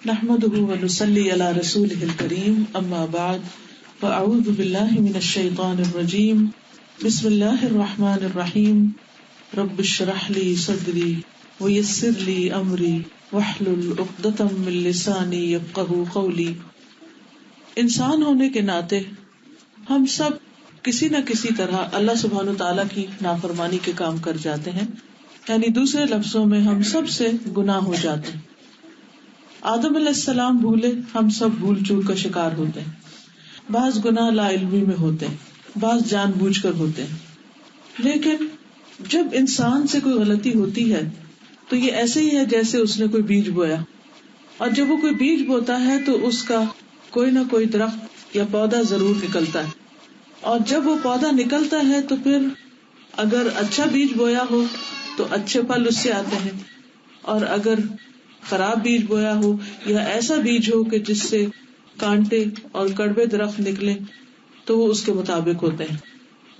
نحمده ونصلي على رسوله الكريم اما بعد فاعوذ بالله من الشيطان الرجيم بسم الله الرحمن الرحيم رب اشرح لي صدري ويسر لي امري واحلل عقدة من لساني يفقهوا قولي. انسان ہونے کے ناطے ہم سب کسی نہ کسی طرح اللہ سبحانہ تعالیٰ کی نافرمانی کے کام کر جاتے ہیں، یعنی دوسرے لفظوں میں ہم سب سے گناہ ہو جاتے ہیں. آدم علیہ السلام بھولے، ہم سب بھول چوک کا شکار ہوتے ہیں. بعض گناہ لا علمی میں ہوتے ہیں، بعض جان بوجھ کر ہوتے ہیں. لیکن جب انسان سے کوئی غلطی ہوتی ہے تو یہ ایسے ہی ہے جیسے اس نے کوئی بیج بویا، اور جب وہ کوئی بیج بوتا ہے تو اس کا کوئی نہ کوئی درخت یا پودا ضرور نکلتا ہے. اور جب وہ پودا نکلتا ہے تو پھر اگر اچھا بیج بویا ہو تو اچھے پھل اس سے آتے ہیں، اور اگر خراب بیج بویا ہو یا ایسا بیج ہو کہ جس سے کانٹے اور کڑوے درخت نکلے تو وہ اس کے مطابق ہوتے ہیں.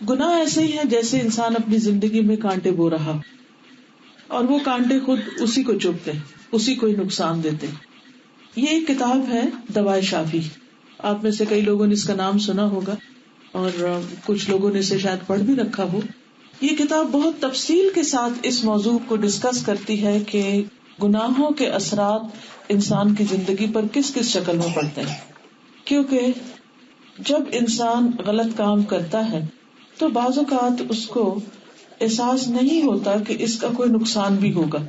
گناہ ایسے ہی ہے جیسے انسان اپنی زندگی میں کانٹے بو رہا اور وہ کانٹے خود اسی کو چبھتے ہیں، اسی کو نقصان دیتے ہیں. یہ ایک کتاب ہے دوائے شافی. آپ میں سے کئی لوگوں نے اس کا نام سنا ہوگا اور کچھ لوگوں نے اسے شاید پڑھ بھی رکھا ہو. یہ کتاب بہت تفصیل کے ساتھ اس موضوع کو ڈسکس کرتی ہے کہ گناہوں کے اثرات انسان کی زندگی پر کس کس شکل میں پڑتے ہیں. کیونکہ جب انسان غلط کام کرتا ہے تو بعض اوقات اس کو احساس نہیں ہوتا کہ اس کا کوئی نقصان بھی ہوگا.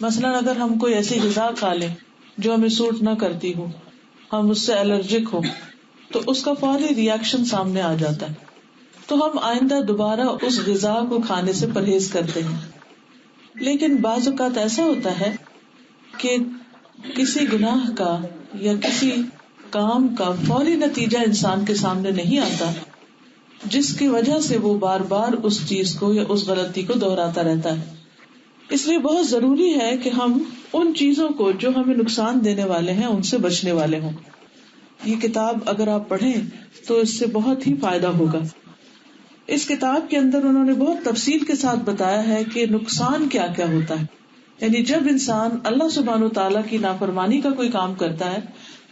مثلاً اگر ہم کوئی ایسی غذا کھا لیں جو ہمیں سوٹ نہ کرتی ہو، ہم اس سے الرجک ہو، تو اس کا فوری ری ایکشن سامنے آ جاتا ہے، تو ہم آئندہ دوبارہ اس غذا کو کھانے سے پرہیز کرتے ہیں. لیکن بعض اوقات ایسا ہوتا ہے کہ کسی گناہ کا یا کسی کام کا فوری نتیجہ انسان کے سامنے نہیں آتا، جس کی وجہ سے وہ بار بار اس چیز کو یا اس غلطی کو دہراتا رہتا ہے. اس لیے بہت ضروری ہے کہ ہم ان چیزوں کو جو ہمیں نقصان دینے والے ہیں ان سے بچنے والے ہوں. یہ کتاب اگر آپ پڑھیں تو اس سے بہت ہی فائدہ ہوگا. اس کتاب کے اندر انہوں نے بہت تفصیل کے ساتھ بتایا ہے کہ نقصان کیا کیا ہوتا ہے. یعنی جب انسان اللہ سبحانہ تعالیٰ کی نافرمانی کا کوئی کام کرتا ہے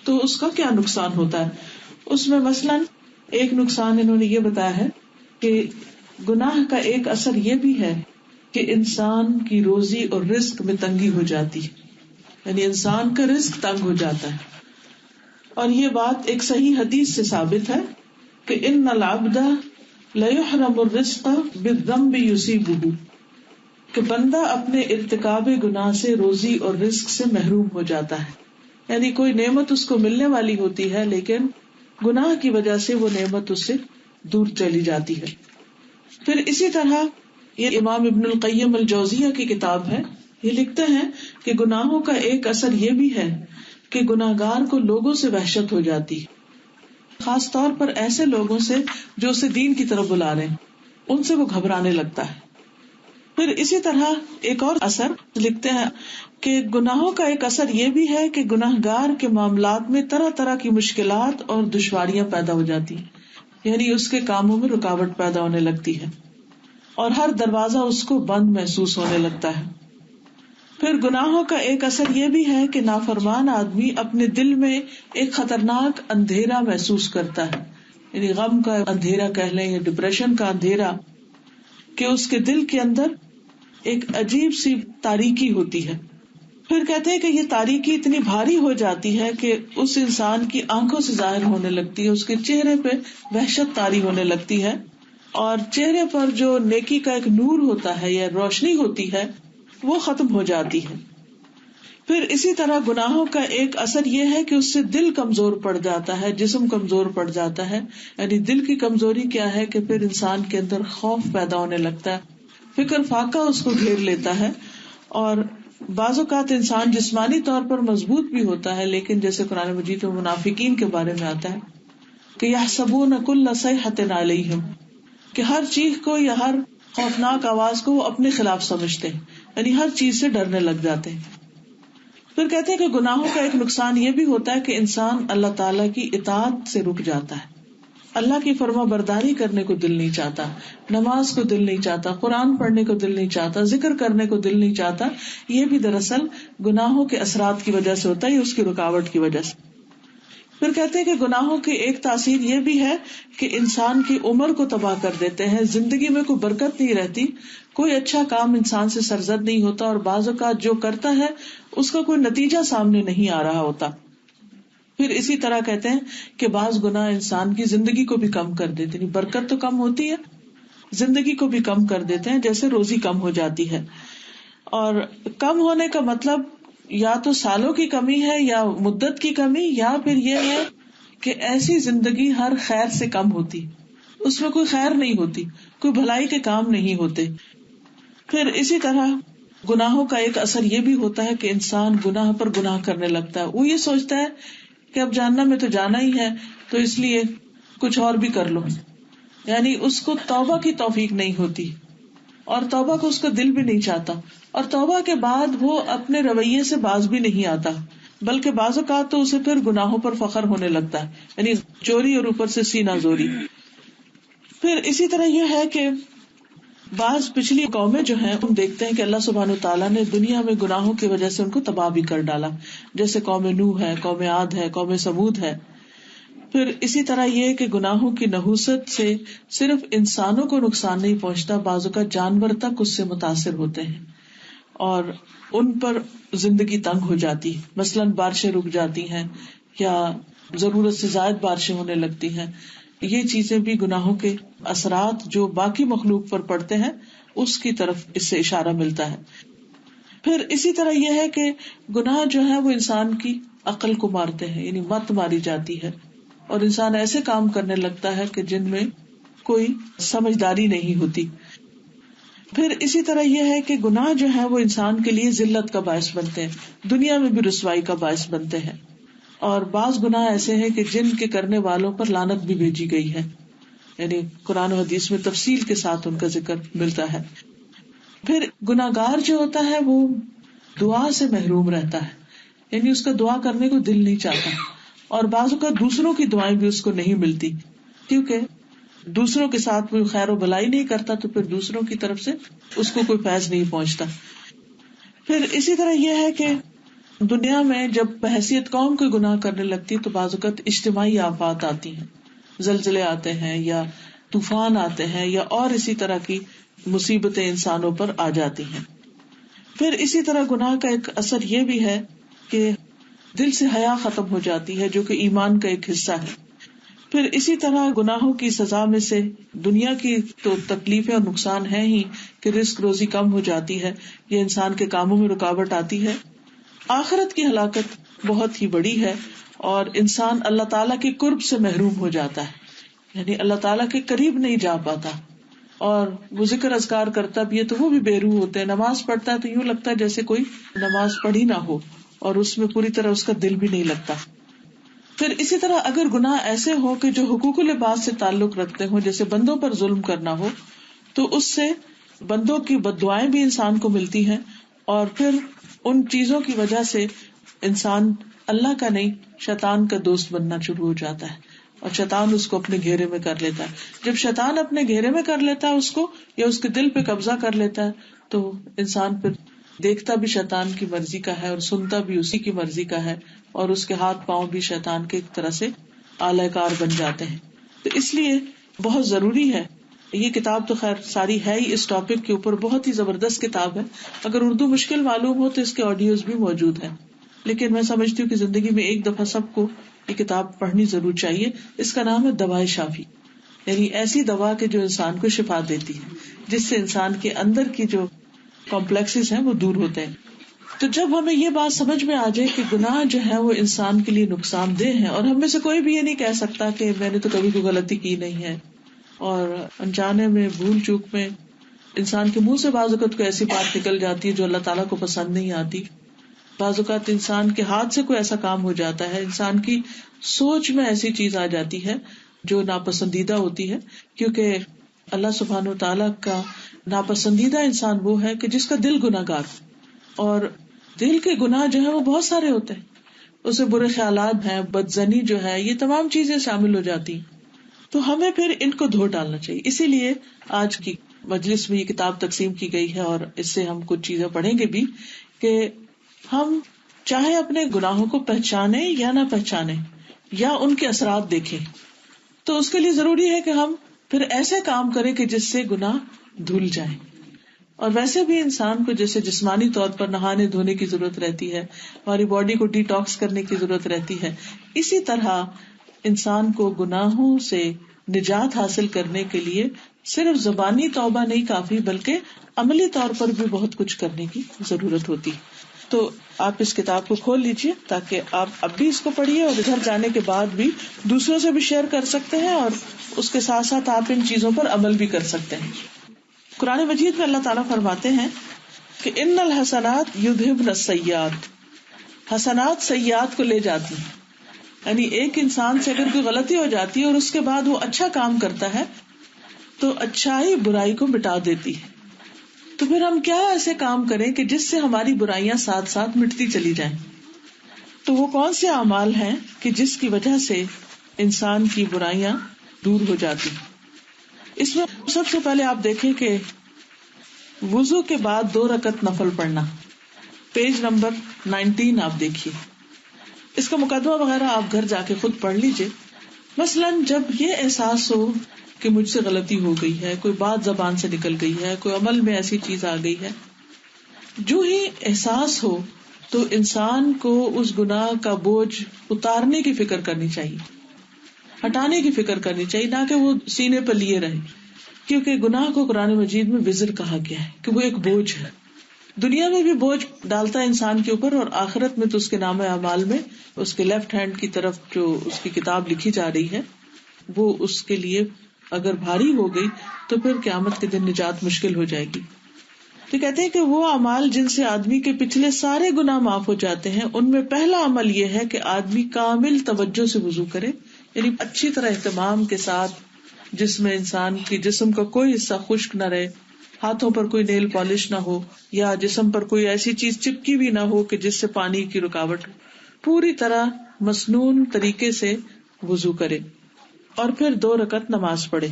تو اس کا کیا نقصان ہوتا ہے. اس میں مثلاً ایک نقصان انہوں نے یہ بتایا ہے کہ گناہ کا ایک اثر یہ بھی ہے کہ انسان کی روزی اور رزق میں تنگی ہو جاتی ہے، یعنی انسان کا رزق تنگ ہو جاتا ہے. اور یہ بات ایک صحیح حدیث سے ثابت ہے کہ ان العبد لَيُحْرَمُ الرِّزْقَ بِالذَّنبِ يُصِيبُهُ، کہ بندہ اپنے ارتکاب گناہ سے روزی اور رزق سے محروم ہو جاتا ہے. یعنی کوئی نعمت اس کو ملنے والی ہوتی ہے لیکن گناہ کی وجہ سے وہ نعمت اس سے دور چلی جاتی ہے. پھر اسی طرح یہ امام ابن القیم الجوزیہ کی کتاب ہے. یہ لکھتے ہیں کہ گناہوں کا ایک اثر یہ بھی ہے کہ گناہگار کو لوگوں سے وحشت ہو جاتی ہے، خاص طور پر ایسے لوگوں سے جو اسے دین کی طرف بلا رہے ہیں، ان سے وہ گھبرانے لگتا ہے. پھر اسی طرح ایک اور اثر لکھتے ہیں کہ گناہوں کا ایک اثر یہ بھی ہے کہ گناہگار کے معاملات میں طرح طرح کی مشکلات اور دشواریاں پیدا ہو جاتی ہیں. یعنی اس کے کاموں میں رکاوٹ پیدا ہونے لگتی ہے اور ہر دروازہ اس کو بند محسوس ہونے لگتا ہے. پھر گناہوں کا ایک اثر یہ بھی ہے کہ نافرمان آدمی اپنے دل میں ایک خطرناک اندھیرا محسوس کرتا ہے، یعنی غم کا اندھیرا کہہ لیں یا ڈپریشن کا اندھیرا، کہ اس کے دل کے اندر ایک عجیب سی تاریکی ہوتی ہے. پھر کہتے ہیں کہ یہ تاریکی اتنی بھاری ہو جاتی ہے کہ اس انسان کی آنکھوں سے ظاہر ہونے لگتی ہے، اس کے چہرے پہ وحشت طاری ہونے لگتی ہے، اور چہرے پر جو نیکی کا ایک نور ہوتا ہے یا روشنی ہوتی ہے وہ ختم ہو جاتی ہے. پھر اسی طرح گناہوں کا ایک اثر یہ ہے کہ اس سے دل کمزور پڑ جاتا ہے، جسم کمزور پڑ جاتا ہے. یعنی دل کی کمزوری کیا ہے کہ پھر انسان کے اندر خوف پیدا ہونے لگتا ہے، فکر فاقہ اس کو گھیر لیتا ہے. اور بعض اوقات انسان جسمانی طور پر مضبوط بھی ہوتا ہے، لیکن جیسے قرآن مجید میں منافقین کے بارے میں آتا ہے کہ یحسبون کل صیحۃ علیہم، کہ ہر چیخ کو یا ہر خوفناک آواز کو وہ اپنے خلاف سمجھتے ہیں، یعنی ہر چیز سے ڈرنے لگ جاتے ہیں. پھر کہتے ہیں کہ گناہوں کا ایک نقصان یہ بھی ہوتا ہے کہ انسان اللہ تعالیٰ کی اطاعت سے رک جاتا ہے. اللہ کی فرما برداری کرنے کو دل نہیں چاہتا، نماز کو دل نہیں چاہتا، قرآن پڑھنے کو دل نہیں چاہتا، ذکر کرنے کو دل نہیں چاہتا، یہ بھی دراصل گناہوں کے اثرات کی وجہ سے ہوتا ہے، اس کی رکاوٹ کی وجہ سے. پھر کہتے ہیں کہ گناہوں کی ایک تاثیر یہ بھی ہے کہ انسان کی عمر کو تباہ کر دیتے ہیں، زندگی میں کوئی برکت نہیں رہتی، کوئی اچھا کام انسان سے سرزد نہیں ہوتا، اور بعض اوقات جو کرتا ہے اس کا کوئی نتیجہ سامنے نہیں آ رہا ہوتا. پھر اسی طرح کہتے ہیں کہ بعض گناہ انسان کی زندگی کو بھی کم کر دیتے ہیں، برکت تو کم ہوتی ہے، زندگی کو بھی کم کر دیتے ہیں، جیسے روزی کم ہو جاتی ہے. اور کم ہونے کا مطلب یا تو سالوں کی کمی ہے، یا مدت کی کمی، یا پھر یہ ہے کہ ایسی زندگی ہر خیر سے کم ہوتی، اس میں کوئی خیر نہیں ہوتی، کوئی بھلائی کے کام نہیں ہوتے. پھر اسی طرح گناہوں کا ایک اثر یہ بھی ہوتا ہے کہ انسان گناہ پر گناہ کرنے لگتا ہے. وہ یہ سوچتا ہے کہ اب جاننا میں تو جانا ہی ہے، تو اس لیے کچھ اور بھی کر لو. یعنی اس کو توبہ کی توفیق نہیں ہوتی، اور توبہ کو اس کا دل بھی نہیں چاہتا، اور توبہ کے بعد وہ اپنے رویے سے باز بھی نہیں آتا، بلکہ بعض اوقات تو اسے پھر گناہوں پر فخر ہونے لگتا ہے، یعنی چوری اور اوپر سے سینہ زوری. پھر اسی طرح یہ ہے کہ بعض پچھلی قومیں جو ہیں ہم دیکھتے ہیں کہ اللہ سبحانہ تعالیٰ نے دنیا میں گناہوں کی وجہ سے ان کو تباہ بھی کر ڈالا، جیسے قوم نوح ہے، قوم عاد ہے، قوم سمود ہے. پھر اسی طرح یہ کہ گناہوں کی نحوست سے صرف انسانوں کو نقصان نہیں پہنچتا، بعض اوقات جانور تک اس سے متاثر ہوتے ہیں اور ان پر زندگی تنگ ہو جاتی. مثلاً بارشیں رک جاتی ہیں یا ضرورت سے زائد بارشیں ہونے لگتی ہیں. یہ چیزیں بھی گناہوں کے اثرات جو باقی مخلوق پر پڑتے ہیں اس کی طرف اس سے اشارہ ملتا ہے. پھر اسی طرح یہ ہے کہ گناہ جو ہے وہ انسان کی عقل کو مارتے ہیں، یعنی مت ماری جاتی ہے، اور انسان ایسے کام کرنے لگتا ہے کہ جن میں کوئی سمجھداری نہیں ہوتی. پھر اسی طرح یہ ہے کہ گناہ جو ہے وہ انسان کے لیے ذلت کا باعث بنتے ہیں، دنیا میں بھی رسوائی کا باعث بنتے ہیں. اور بعض گناہ ایسے ہیں کہ جن کے کرنے والوں پر لعنت بھی بھیجی گئی ہے، یعنی قرآن و حدیث میں تفصیل کے ساتھ ان کا ذکر ملتا ہے. پھر گناہگار جو ہوتا ہے وہ دعا سے محروم رہتا ہے، یعنی اس کا دعا کرنے کو دل نہیں چاہتا، اور بعض اوقات دوسروں کی دعائیں بھی اس کو نہیں ملتی، کیونکہ دوسروں کے ساتھ کوئی خیر و بھلائی نہیں کرتا تو پھر دوسروں کی طرف سے اس کو کوئی فیض نہیں پہنچتا. پھر اسی طرح یہ ہے کہ دنیا میں جب بحیثیت قوم کوئی گناہ کرنے لگتی تو بعض اوقات اجتماعی آفات آتی ہیں، زلزلے آتے ہیں یا طوفان آتے ہیں یا اور اسی طرح کی مصیبتیں انسانوں پر آ جاتی ہیں. پھر اسی طرح گناہ کا ایک اثر یہ بھی ہے کہ دل سے حیا ختم ہو جاتی ہے، جو کہ ایمان کا ایک حصہ ہے. پھر اسی طرح گناہوں کی سزا میں سے دنیا کی تو تکلیفیں اور نقصان ہے ہی کہ رزق روزی کم ہو جاتی ہے، یہ انسان کے کاموں میں رکاوٹ آتی ہے. آخرت کی ہلاکت بہت ہی بڑی ہے، اور انسان اللہ تعالیٰ کے قرب سے محروم ہو جاتا ہے، یعنی اللہ تعالیٰ کے قریب نہیں جا پاتا. اور وہ ذکر اذکار کرتا بھی ہے تو وہ بھی بے روح ہوتے ہیں، نماز پڑھتا ہے تو یوں لگتا ہے جیسے کوئی نماز پڑھی نہ ہو، اور اس میں پوری طرح اس کا دل بھی نہیں لگتا. پھر اسی طرح اگر گناہ ایسے ہو کہ جو حقوق العباد سے تعلق رکھتے ہوں، جیسے بندوں پر ظلم کرنا ہو، تو اس سے بندوں کی بددعائیں بھی انسان کو ملتی ہیں، اور پھر ان چیزوں کی وجہ سے انسان اللہ کا نہیں شیطان کا دوست بننا شروع ہو جاتا ہے، اور شیطان اس کو اپنے گھیرے میں کر لیتا ہے. جب شیطان اپنے گھیرے میں کر لیتا ہے اس کو، یا اس کے دل پہ قبضہ کر لیتا ہے، تو انسان پھر دیکھتا بھی شیطان کی مرضی کا ہے اور سنتا بھی اسی کی مرضی کا ہے، اور اس کے ہاتھ پاؤں بھی شیطان کے ایک طرح سے آلہ کار بن جاتے ہیں. تو اس لیے بہت ضروری ہے، یہ کتاب تو خیر ساری ہے ہی اس ٹاپک کے اوپر، بہت ہی زبردست کتاب ہے. اگر اردو مشکل معلوم ہو تو اس کے آڈیوز بھی موجود ہیں، لیکن میں سمجھتی ہوں کہ زندگی میں ایک دفعہ سب کو یہ کتاب پڑھنی ضرور چاہیے. اس کا نام ہے دوائے شافی، یعنی ایسی دوا کہ جو انسان کو شفا دیتی ہے، جس سے انسان کے اندر کی جو کمپلیکسز ہیں وہ دور ہوتے ہیں. تو جب ہمیں یہ بات سمجھ میں آ جائے کہ گناہ جو ہے وہ انسان کے لیے نقصان دہ ہے، اور ہم میں سے کوئی بھی یہ نہیں کہہ سکتا کہ میں نے تو کبھی کوئی غلطی کی نہیں ہے، اور انجانے میں بھول چوک میں انسان کے منہ سے بعض اوقات کوئی ایسی بات نکل جاتی ہے جو اللہ تعالیٰ کو پسند نہیں آتی، بعض اوقات انسان کے ہاتھ سے کوئی ایسا کام ہو جاتا ہے، انسان کی سوچ میں ایسی چیز آ جاتی ہے جو ناپسندیدہ ہوتی ہے، کیونکہ اللہ سبحانہ و تعالیٰ کا ناپسندیدہ انسان وہ ہے کہ جس کا دل گناہگار، اور دل کے گناہ جو ہے وہ بہت سارے ہوتے ہیں، اسے برے خیالات ہیں، بدزنی جو ہے، یہ تمام چیزیں شامل ہو جاتی ہیں. تو ہمیں پھر ان کو دھو ڈالنا چاہیے. اسی لیے آج کی مجلس میں یہ کتاب تقسیم کی گئی ہے اور اس سے ہم کچھ چیزیں پڑھیں گے بھی کہ ہم چاہے اپنے گناہوں کو پہچانے یا نہ پہچانے یا ان کے اثرات دیکھیں، تو اس کے لیے ضروری ہے کہ ہم پھر ایسے کام کریں کہ جس سے گناہ دھل جائیں. اور ویسے بھی انسان کو جیسے جسمانی طور پر نہانے دھونے کی ضرورت رہتی ہے، ہماری باڈی کو ڈی ٹاکس کرنے کی ضرورت رہتی ہے، اسی طرح انسان کو گناہوں سے نجات حاصل کرنے کے لیے صرف زبانی توبہ نہیں کافی، بلکہ عملی طور پر بھی بہت کچھ کرنے کی ضرورت ہوتی. تو آپ اس کتاب کو کھول لیجئے تاکہ آپ اب بھی اس کو پڑھیے اور ادھر جانے کے بعد بھی دوسروں سے بھی شیئر کر سکتے ہیں اور اس کے ساتھ ساتھ آپ ان چیزوں پر عمل بھی کر سکتے ہیں. قرآن مجید میں اللہ تعالیٰ فرماتے ہیں کہ ان الحسنات یذہبن السیئات، حسنات سیئات کو لے جاتی ہیں. یعنی ایک انسان سے اگر کوئی غلطی ہو جاتی ہے اور اس کے بعد وہ اچھا کام کرتا ہے تو اچھائی برائی کو مٹا دیتی ہے. تو پھر ہم کیا ایسے کام کریں کہ جس سے ہماری برائیاں ساتھ ساتھ مٹتی چلی جائیں. تو وہ کون سے اعمال ہیں کہ جس کی وجہ سے انسان کی برائیاں دور ہو جاتی. اس میں سب سے پہلے آپ دیکھیں کہ وضو کے بعد 2 رکعت نفل پڑھنا. پیج نمبر 19 آپ دیکھیے. اس کا مقدمہ وغیرہ آپ گھر جا کے خود پڑھ لیجئے. مثلاً جب یہ احساس ہو کہ مجھ سے غلطی ہو گئی ہے، کوئی بات زبان سے نکل گئی ہے، کوئی عمل میں ایسی چیز آ گئی ہے، جو ہی احساس ہو تو انسان کو اس گناہ کا بوجھ اتارنے کی فکر کرنی چاہیے، ہٹانے کی فکر کرنی چاہیے، نہ کہ وہ سینے پر لیے رہے. کیونکہ گناہ کو قرآن مجید میں وزر کہا گیا ہے کہ وہ ایک بوجھ ہے. دنیا میں بھی بوجھ ڈالتا ہے انسان کے اوپر، اور آخرت میں تو اس کے نام اعمال میں اس کے لیفٹ ہینڈ کی طرف جو اس کی کتاب لکھی جا رہی ہے وہ اس کے لیے اگر بھاری ہو گئی تو پھر قیامت کے دن نجات مشکل ہو جائے گی. تو کہتے ہیں کہ وہ اعمال جن سے آدمی کے پچھلے سارے گناہ معاف ہو جاتے ہیں، ان میں پہلا عمل یہ ہے کہ آدمی کامل توجہ سے وضو کرے، یعنی اچھی طرح اہتمام کے ساتھ، جس میں انسان کی جسم کا کوئی حصہ خشک نہ رہے، ہاتھوں پر کوئی نیل پالش نہ ہو یا جسم پر کوئی ایسی چیز چپکی بھی نہ ہو کہ جس سے پانی کی رکاوٹ ہو. پوری طرح مسنون طریقے سے وضو کرے اور پھر 2 رکعت نماز پڑھے.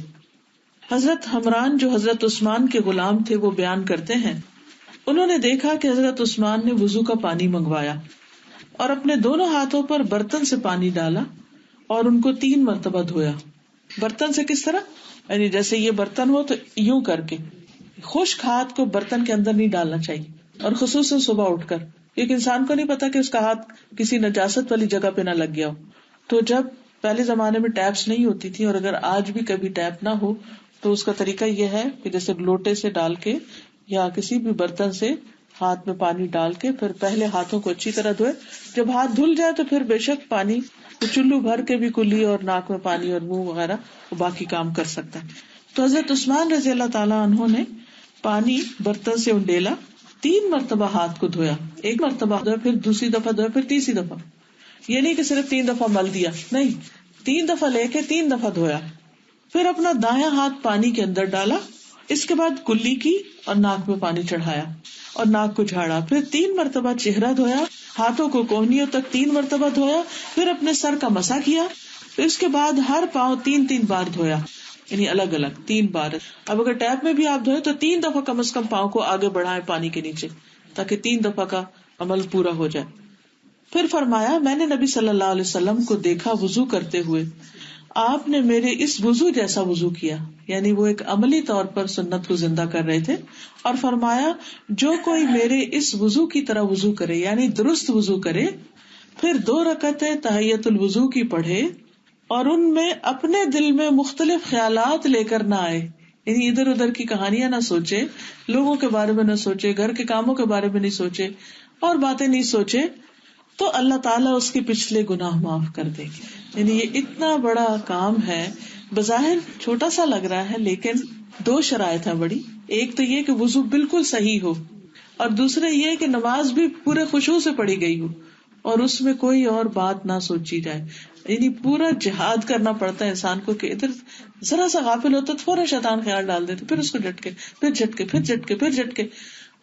حضرت حمران جو حضرت عثمان کے غلام تھے وہ بیان کرتے ہیں، انہوں نے دیکھا کہ حضرت عثمان نے وضو کا پانی منگوایا اور اپنے دونوں ہاتھوں پر برتن سے پانی ڈالا اور ان کو 3 مرتبہ دھویا. برتن سے کس طرح؟ یعنی جیسے یہ برتن ہو تو یوں کر کے، خشک ہاتھ کو برتن کے اندر نہیں ڈالنا چاہیے، اور خصوصاً صبح اٹھ کر، کیونکہ انسان کو نہیں پتا کہ اس کا ہاتھ کسی نجاست والی جگہ پہ نہ لگ گیا ہو. تو جب پہلے زمانے میں ٹیپس نہیں ہوتی تھی، اور اگر آج بھی کبھی ٹیپ نہ ہو تو اس کا طریقہ یہ ہے کہ جیسے لوٹے سے ڈال کے یا کسی بھی برتن سے ہاتھ میں پانی ڈال کے پھر پہلے ہاتھوں کو اچھی طرح دھوئے. جب ہاتھ دھل جائے تو پھر بے شک پانی چلو بھر کے بھی کلی اور ناک میں پانی اور منہ وغیرہ باقی کام کر سکتا ہے. تو حضرت عثمان رضی اللہ تعالیٰ عنہ نے پانی برتن سے انڈیلا، 3 مرتبہ ہاتھ کو دھویا، 1 مرتبہ دھویا، پھر دوسری دفعہ دھویا، پھر تیسری دفعہ. یہ نہیں کہ صرف 3 دفعہ مل دیا، نہیں، 3 دفعہ لے کے 3 دفعہ دھویا. پھر اپنا دایاں ہاتھ پانی کے اندر ڈالا، اس کے بعد کلی کی اور ناک میں پانی چڑھایا اور ناک کو جھاڑا. پھر 3 مرتبہ چہرہ دھویا، ہاتھوں کو کوہنیوں تک 3 مرتبہ دھویا، پھر اپنے سر کا مسح کیا. پھر اس کے بعد ہر پاؤں 3 بار دھویا، یعنی الگ الگ 3 بار. اب اگر ٹیپ میں بھی آپ دھوئے تو 3 دفعہ کم از کم پاؤں کو آگے بڑھائیں پانی کے نیچے، تاکہ 3 دفعہ کا عمل پورا ہو جائے. پھر فرمایا، میں نے نبی صلی اللہ علیہ وسلم کو دیکھا وضو کرتے ہوئے، آپ نے میرے اس وضو جیسا وضو کیا، یعنی وہ ایک عملی طور پر سنت کو زندہ کر رہے تھے. اور فرمایا، جو کوئی میرے اس وضو کی طرح وضو کرے، یعنی درست وضو کرے، پھر 2 رکعتیں تحیۃ الوضو کی پڑھے اور ان میں اپنے دل میں مختلف خیالات لے کر نہ آئے، یعنی ادھر ادھر کی کہانیاں نہ سوچے، لوگوں کے بارے میں نہ سوچے، گھر کے کاموں کے بارے میں نہیں سوچے اور باتیں نہیں سوچے، تو اللہ تعالیٰ اس کے پچھلے گناہ معاف کر دے گی. یعنی یہ اتنا بڑا کام ہے، بظاہر چھوٹا سا لگ رہا ہے، لیکن 2 شرائط ہیں بڑی. ایک تو یہ کہ وضو بالکل صحیح ہو، اور دوسرے یہ کہ نماز بھی پورے خشوع سے پڑھی گئی ہو اور اس میں کوئی اور بات نہ سوچی جائے. یعنی پورا جہاد کرنا پڑتا ہے انسان کو کہ ادھر ذرا سا غافل ہوتا تو فوراً شیطان خیال ڈال دیتے، پھر اس کو جھٹکے، پھر جھٹکے، پھر جھٹکے، پھر جھٹکے.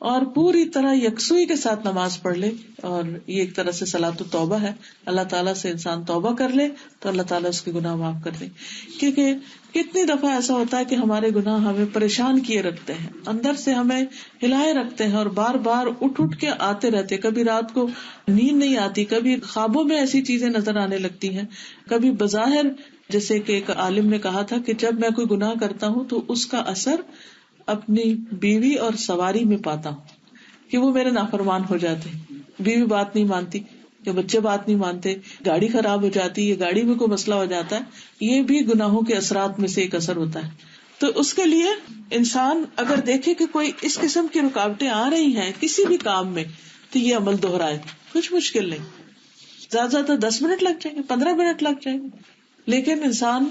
اور پوری طرح یکسوئی کے ساتھ نماز پڑھ لے. اور یہ ایک طرح سے صلاۃ التوبہ ہے. اللہ تعالیٰ سے انسان توبہ کر لے تو اللہ تعالیٰ اس کے گناہ معاف کر دے. کیونکہ کتنی دفعہ ایسا ہوتا ہے کہ ہمارے گناہ ہمیں پریشان کیے رکھتے ہیں, اندر سے ہمیں ہلائے رکھتے ہیں اور بار بار اٹھ کے آتے رہتے. کبھی رات کو نیند نہیں آتی, کبھی خوابوں میں ایسی چیزیں نظر آنے لگتی ہیں, کبھی بظاہر, جیسے کہ ایک عالم نے کہا تھا کہ جب میں کوئی گناہ کرتا ہوں تو اس کا اثر اپنی بیوی اور سواری میں پاتا ہوں کہ وہ میرے نافرمان ہو جاتے ہیں. بیوی بات نہیں مانتی یا بچے بات نہیں مانتے, گاڑی خراب ہو جاتی ہے, گاڑی میں کوئی مسئلہ ہو جاتا ہے. یہ بھی گناہوں کے اثرات میں سے ایک اثر ہوتا ہے. تو اس کے لیے انسان اگر دیکھے کہ کوئی اس قسم کی رکاوٹیں آ رہی ہیں کسی بھی کام میں تو یہ عمل دہرائے. کچھ مشکل نہیں, زیادہ زیادہ 10 منٹ لگ جائیں گے, 15 منٹ لگ جائیں گے, لیکن انسان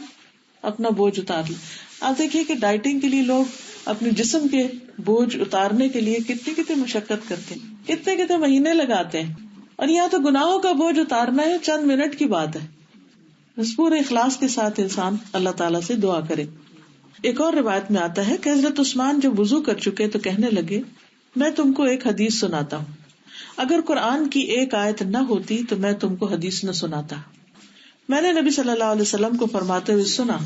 اپنا بوجھ اتار لے. آپ دیکھیے کہ ڈائٹنگ کے لیے لوگ اپنے جسم کے بوجھ اتارنے کے لیے کتنی مشقت کرتے ہیں, کتنے مہینے لگاتے ہیں. اور یہاں تو گناہوں کا بوجھ اتارنا ہے, چند منٹ کی بات ہے. بس پورے اخلاص کے ساتھ انسان اللہ تعالیٰ سے دعا کرے. ایک اور روایت میں آتا ہے کہ حضرت عثمان جب وضو کر چکے تو کہنے لگے, میں تم کو ایک حدیث سناتا ہوں. اگر قرآن کی ایک آیت نہ ہوتی تو میں تم کو حدیث نہ سناتا. میں نے نبی صلی اللہ علیہ وسلم کو فرماتے ہوئے سنا,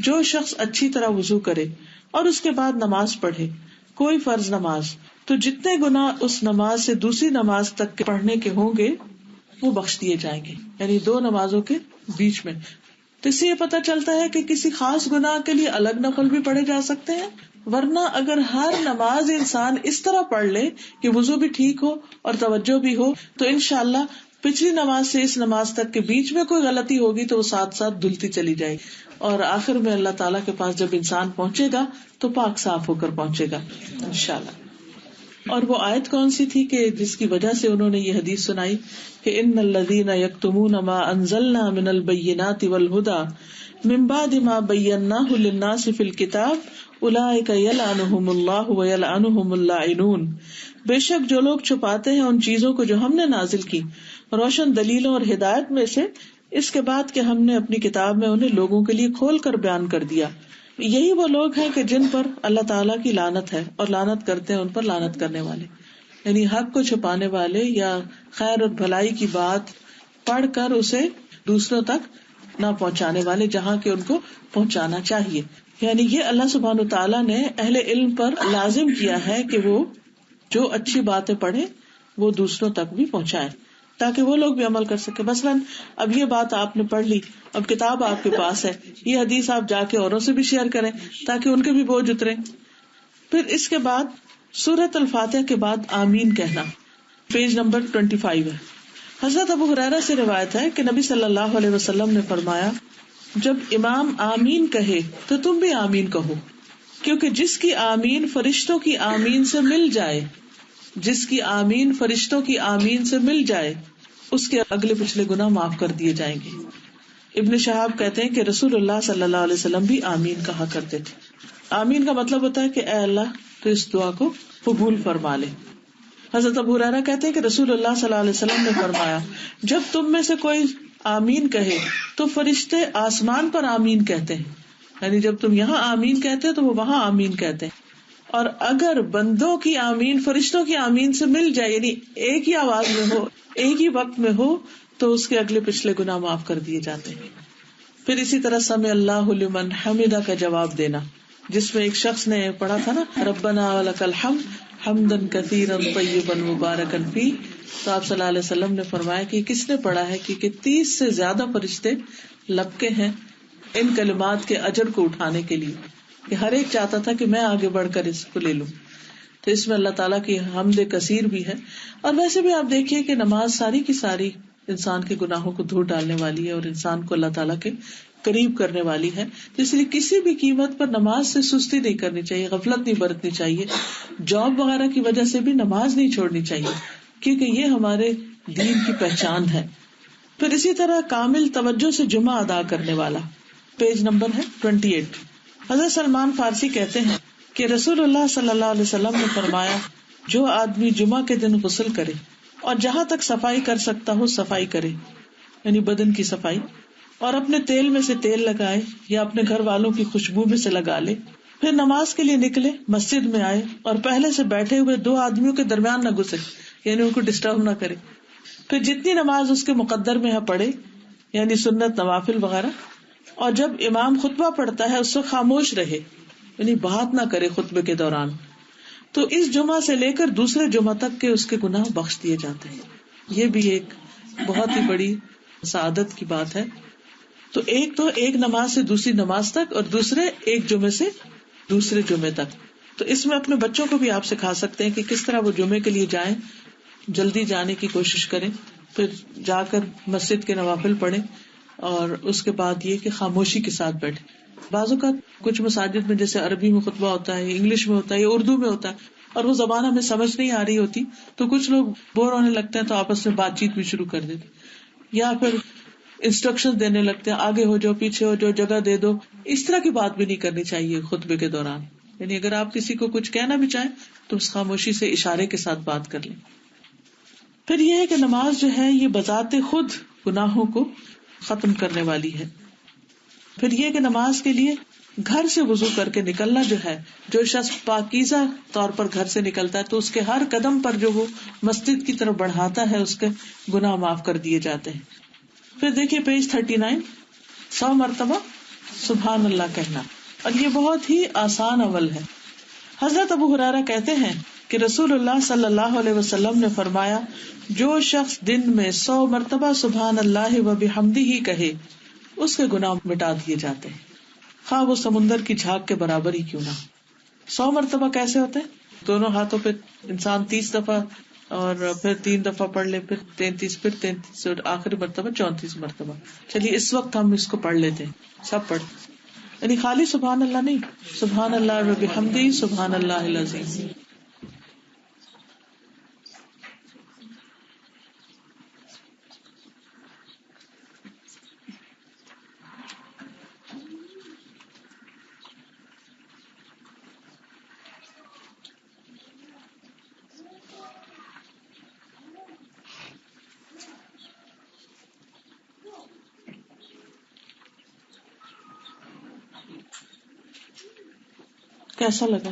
جو شخص اچھی طرح وضو کرے اور اس کے بعد نماز پڑھے, کوئی فرض نماز, تو جتنے گناہ اس نماز سے دوسری نماز تک پڑھنے کے ہوں گے وہ بخش دیے جائیں گے, یعنی 2 نمازوں کے بیچ میں. تو اس سے یہ پتہ چلتا ہے کہ کسی خاص گناہ کے لیے الگ نفل بھی پڑھے جا سکتے ہیں, ورنہ اگر ہر نماز انسان اس طرح پڑھ لے کہ وضو بھی ٹھیک ہو اور توجہ بھی ہو تو انشاءاللہ پچھلی نماز سے اس نماز تک کے بیچ میں کوئی غلطی ہوگی تو وہ ساتھ ساتھ دھلتی چلی جائے گی, اور آخر میں اللہ تعالیٰ کے پاس جب انسان پہنچے گا تو پاک صاف ہو کر پہنچے گا انشاءاللہ. اور وہ آیت کون سی تھی کہ جس کی وجہ سے انہوں نے یہ حدیث سنائی کہ ان الذین یکتمون ما انزلنا من البینات والہدی من بعد ما بیناہ للناس فی الکتاب اولئک یلعنہم اللہ ویلعنہم اللاعنون. بے شک جو لوگ چھپاتے ہیں ان چیزوں کو جو ہم نے نازل کی روشن دلیلوں اور ہدایت میں سے, اس کے بعد کہ ہم نے اپنی کتاب میں انہیں لوگوں کے لیے کھول کر بیان کر دیا, یہی وہ لوگ ہیں کہ جن پر اللہ تعالیٰ کی لعنت ہے اور لعنت کرتے ہیں ان پر لعنت کرنے والے. یعنی حق کو چھپانے والے یا خیر اور بھلائی کی بات پڑھ کر اسے دوسروں تک نہ پہنچانے والے جہاں کہ ان کو پہنچانا چاہیے. یعنی یہ اللہ سبحانہ وتعالیٰ نے اہل علم پر لازم کیا ہے کہ وہ جو اچھی باتیں پڑھیں وہ دوسروں تک بھی پہنچائیں تاکہ وہ لوگ بھی عمل کر سکے. مثلاً اب یہ بات آپ نے پڑھ لی, اب کتاب آپ کے پاس ہے, یہ حدیث آپ جا کے اوروں سے بھی شیئر کریں تاکہ ان کے بھی بوجھ اترے. پھر اس کے بعد سورۃ الفاتحہ کے بعد آمین کہنا, پیج نمبر 25 ہے. حضرت ابو ہریرہ سے روایت ہے کہ نبی صلی اللہ علیہ وسلم نے فرمایا, جب امام آمین کہے تو تم بھی آمین کہو, کیونکہ جس کی آمین فرشتوں کی آمین سے مل جائے, جس کی آمین فرشتوں کی آمین سے مل جائے اس کے اگلے پچھلے گناہ معاف کر دیے جائیں گے. ابن شہاب کہتے ہیں کہ رسول اللہ صلی اللہ علیہ وسلم بھی آمین کہا کرتے تھے. آمین کا مطلب ہوتا ہے کہ اے اللہ تو اس دعا کو قبول فرما لے. حضرت ابو ہریرہ کہتے ہیں کہ رسول اللہ صلی اللہ علیہ وسلم نے فرمایا, جب تم میں سے کوئی آمین کہے تو فرشتے آسمان پر آمین کہتے ہیں, یعنی جب تم یہاں آمین کہتے تو وہ وہاں آمین کہتے ہیں. اور اگر بندوں کی آمین فرشتوں کی آمین سے مل جائے, یعنی ایک ہی آواز میں ہو, ایک ہی وقت میں ہو, تو اس کے اگلے پچھلے گناہ معاف کر دیے جاتے ہیں. پھر اسی طرح سمع اللہ لمن حمدہ کا جواب دینا, جس میں ایک شخص نے پڑھا تھا نا, ربنا ولک الحمد حمدا کثیرا طیبا مبارکا فیہ, تو آپ صلی اللہ علیہ وسلم نے فرمایا کہ کس نے پڑھا ہے کہ 30 سے زیادہ فرشتے لپکے ہیں ان کلمات کے اجر کو اٹھانے کے لیے, کہ ہر ایک چاہتا تھا کہ میں آگے بڑھ کر اس کو لے لوں. تو اس میں اللہ تعالیٰ کی حمد کثیر بھی ہے. اور ویسے بھی آپ دیکھیے کہ نماز ساری کی ساری انسان کے گناہوں کو دھو ڈالنے والی ہے اور انسان کو اللہ تعالیٰ کے قریب کرنے والی ہے. اس لیے کسی بھی قیمت پر نماز سے سستی نہیں کرنی چاہیے, غفلت نہیں برتنی چاہیے. جاب وغیرہ کی وجہ سے بھی نماز نہیں چھوڑنی چاہیے, کیونکہ یہ ہمارے دین کی پہچان ہے. پھر اسی طرح کامل توجہ سے جمعہ ادا کرنے والا, پیج نمبر ہے 28. حضرت سلمان فارسی کہتے ہیں کہ رسول اللہ صلی اللہ علیہ وسلم نے فرمایا, جو آدمی جمعہ کے دن غسل کرے اور جہاں تک صفائی کر سکتا ہو صفائی کرے, یعنی بدن کی صفائی, اور اپنے تیل میں سے تیل لگائے یا اپنے گھر والوں کی خوشبو میں سے لگا لے, پھر نماز کے لیے نکلے، مسجد میں آئے اور پہلے سے بیٹھے ہوئے 2 آدمیوں کے درمیان نہ گھسے، یعنی ان کو ڈسٹرب نہ کرے. پھر جتنی نماز اس کے مقدر میں ہے پڑھے، یعنی سنت، نوافل وغیرہ. اور جب امام خطبہ پڑھتا ہے اس وقت خاموش رہے، یعنی بات نہ کرے خطبے کے دوران. تو اس جمعہ سے لے کر دوسرے جمعہ تک کے اس کے گناہ بخش دیے جاتے ہیں. یہ بھی ایک بہت ہی بڑی سعادت کی بات ہے. تو ایک نماز سے دوسری نماز تک، اور دوسرے ایک جمعے سے دوسرے جمعے تک. تو اس میں اپنے بچوں کو بھی آپ سکھا سکتے ہیں کہ کس طرح وہ جمعے کے لیے جائیں، جلدی جانے کی کوشش کریں، پھر جا کر مسجد کے نوافل پڑھیں، اور اس کے بعد یہ کہ خاموشی کے ساتھ بیٹھیں. بعض اوقات کچھ مساجد میں جیسے عربی میں خطبہ ہوتا ہے، انگلش میں ہوتا ہے یا اردو میں ہوتا ہے، اور وہ زبان ہمیں سمجھ نہیں آ رہی ہوتی، تو کچھ لوگ بور ہونے لگتے ہیں تو آپس میں بات چیت بھی شروع کر دیتے، یا پھر انسٹرکشن دینے لگتے ہیں، آگے ہو جاؤ، پیچھے ہو جاؤ، جگہ دے دو. اس طرح کی بات بھی نہیں کرنی چاہیے خطبے کے دوران. یعنی اگر آپ کسی کو کچھ کہنا بھی چاہیں تو اس خاموشی سے اشارے کے ساتھ بات کر لیں. پھر یہ ہے کہ نماز جو ہے یہ بذات خود گناہوں کو ختم کرنے والی ہے. پھر یہ کہ نماز کے لیے گھر سے وضو کر کے نکلنا جو ہے، جو شخص پاکیزہ طور پر گھر سے نکلتا ہے تو اس کے ہر قدم پر جو وہ مسجد کی طرف بڑھاتا ہے اس کے گناہ معاف کر دیے جاتے ہیں. پھر دیکھیے پیج 39، 100 مرتبہ سبحان اللہ کہنا، اور یہ بہت ہی آسان عمل ہے. حضرت ابو ہریرہ کہتے ہیں کہ رسول اللہ صلی اللہ علیہ وسلم نے فرمایا، جو شخص دن میں 100 مرتبہ سبحان اللہ و بحمدہ کہے اس کے گناہ مٹا دیے جاتے ہیں، خواہ وہ سمندر کی جھاگ کے برابر ہی کیوں نہ. 100 مرتبہ کیسے ہوتے ہیں؟ دونوں ہاتھوں پہ انسان 30 دفعہ، اور پھر 3 دفعہ پڑھ لے، پھر 33، پھر 33، اور آخری مرتبہ 34 مرتبہ. چلیے اس وقت ہم اس کو پڑھ لیتے ہیں، سب پڑھ، یعنی خالی سبحان اللہ نہیں، سبحان اللہ و بحمدہ، سبحان اللہ العظیم. کیسا لگا؟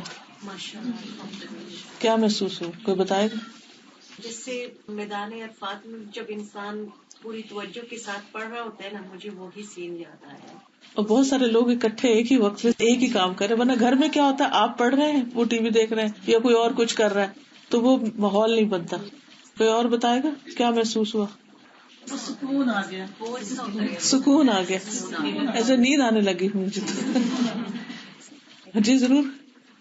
کیا محسوس ہو؟ کوئی بتائے گا؟ جس سے میدان عرفات میں جب انسان پوری توجہ کے ساتھ پڑھ رہا ہوتا ہے نا، مجھے وہی سین یاد آیا. اور بہت سارے لوگ اکٹھے ایک ہی وقت میں ایک ہی کام کر رہے، ورنہ گھر میں کیا ہوتا ہے، آپ پڑھ رہے ہیں، وہ ٹی وی دیکھ رہے ہیں یا کوئی اور کچھ کر رہا ہے، تو وہ ماحول نہیں بنتا. کوئی اور بتائے گا کیا محسوس ہوا؟ سکون آ گیا، سکون آ گیا، ایسے نیند آنے لگی مجھے. جی ضرور.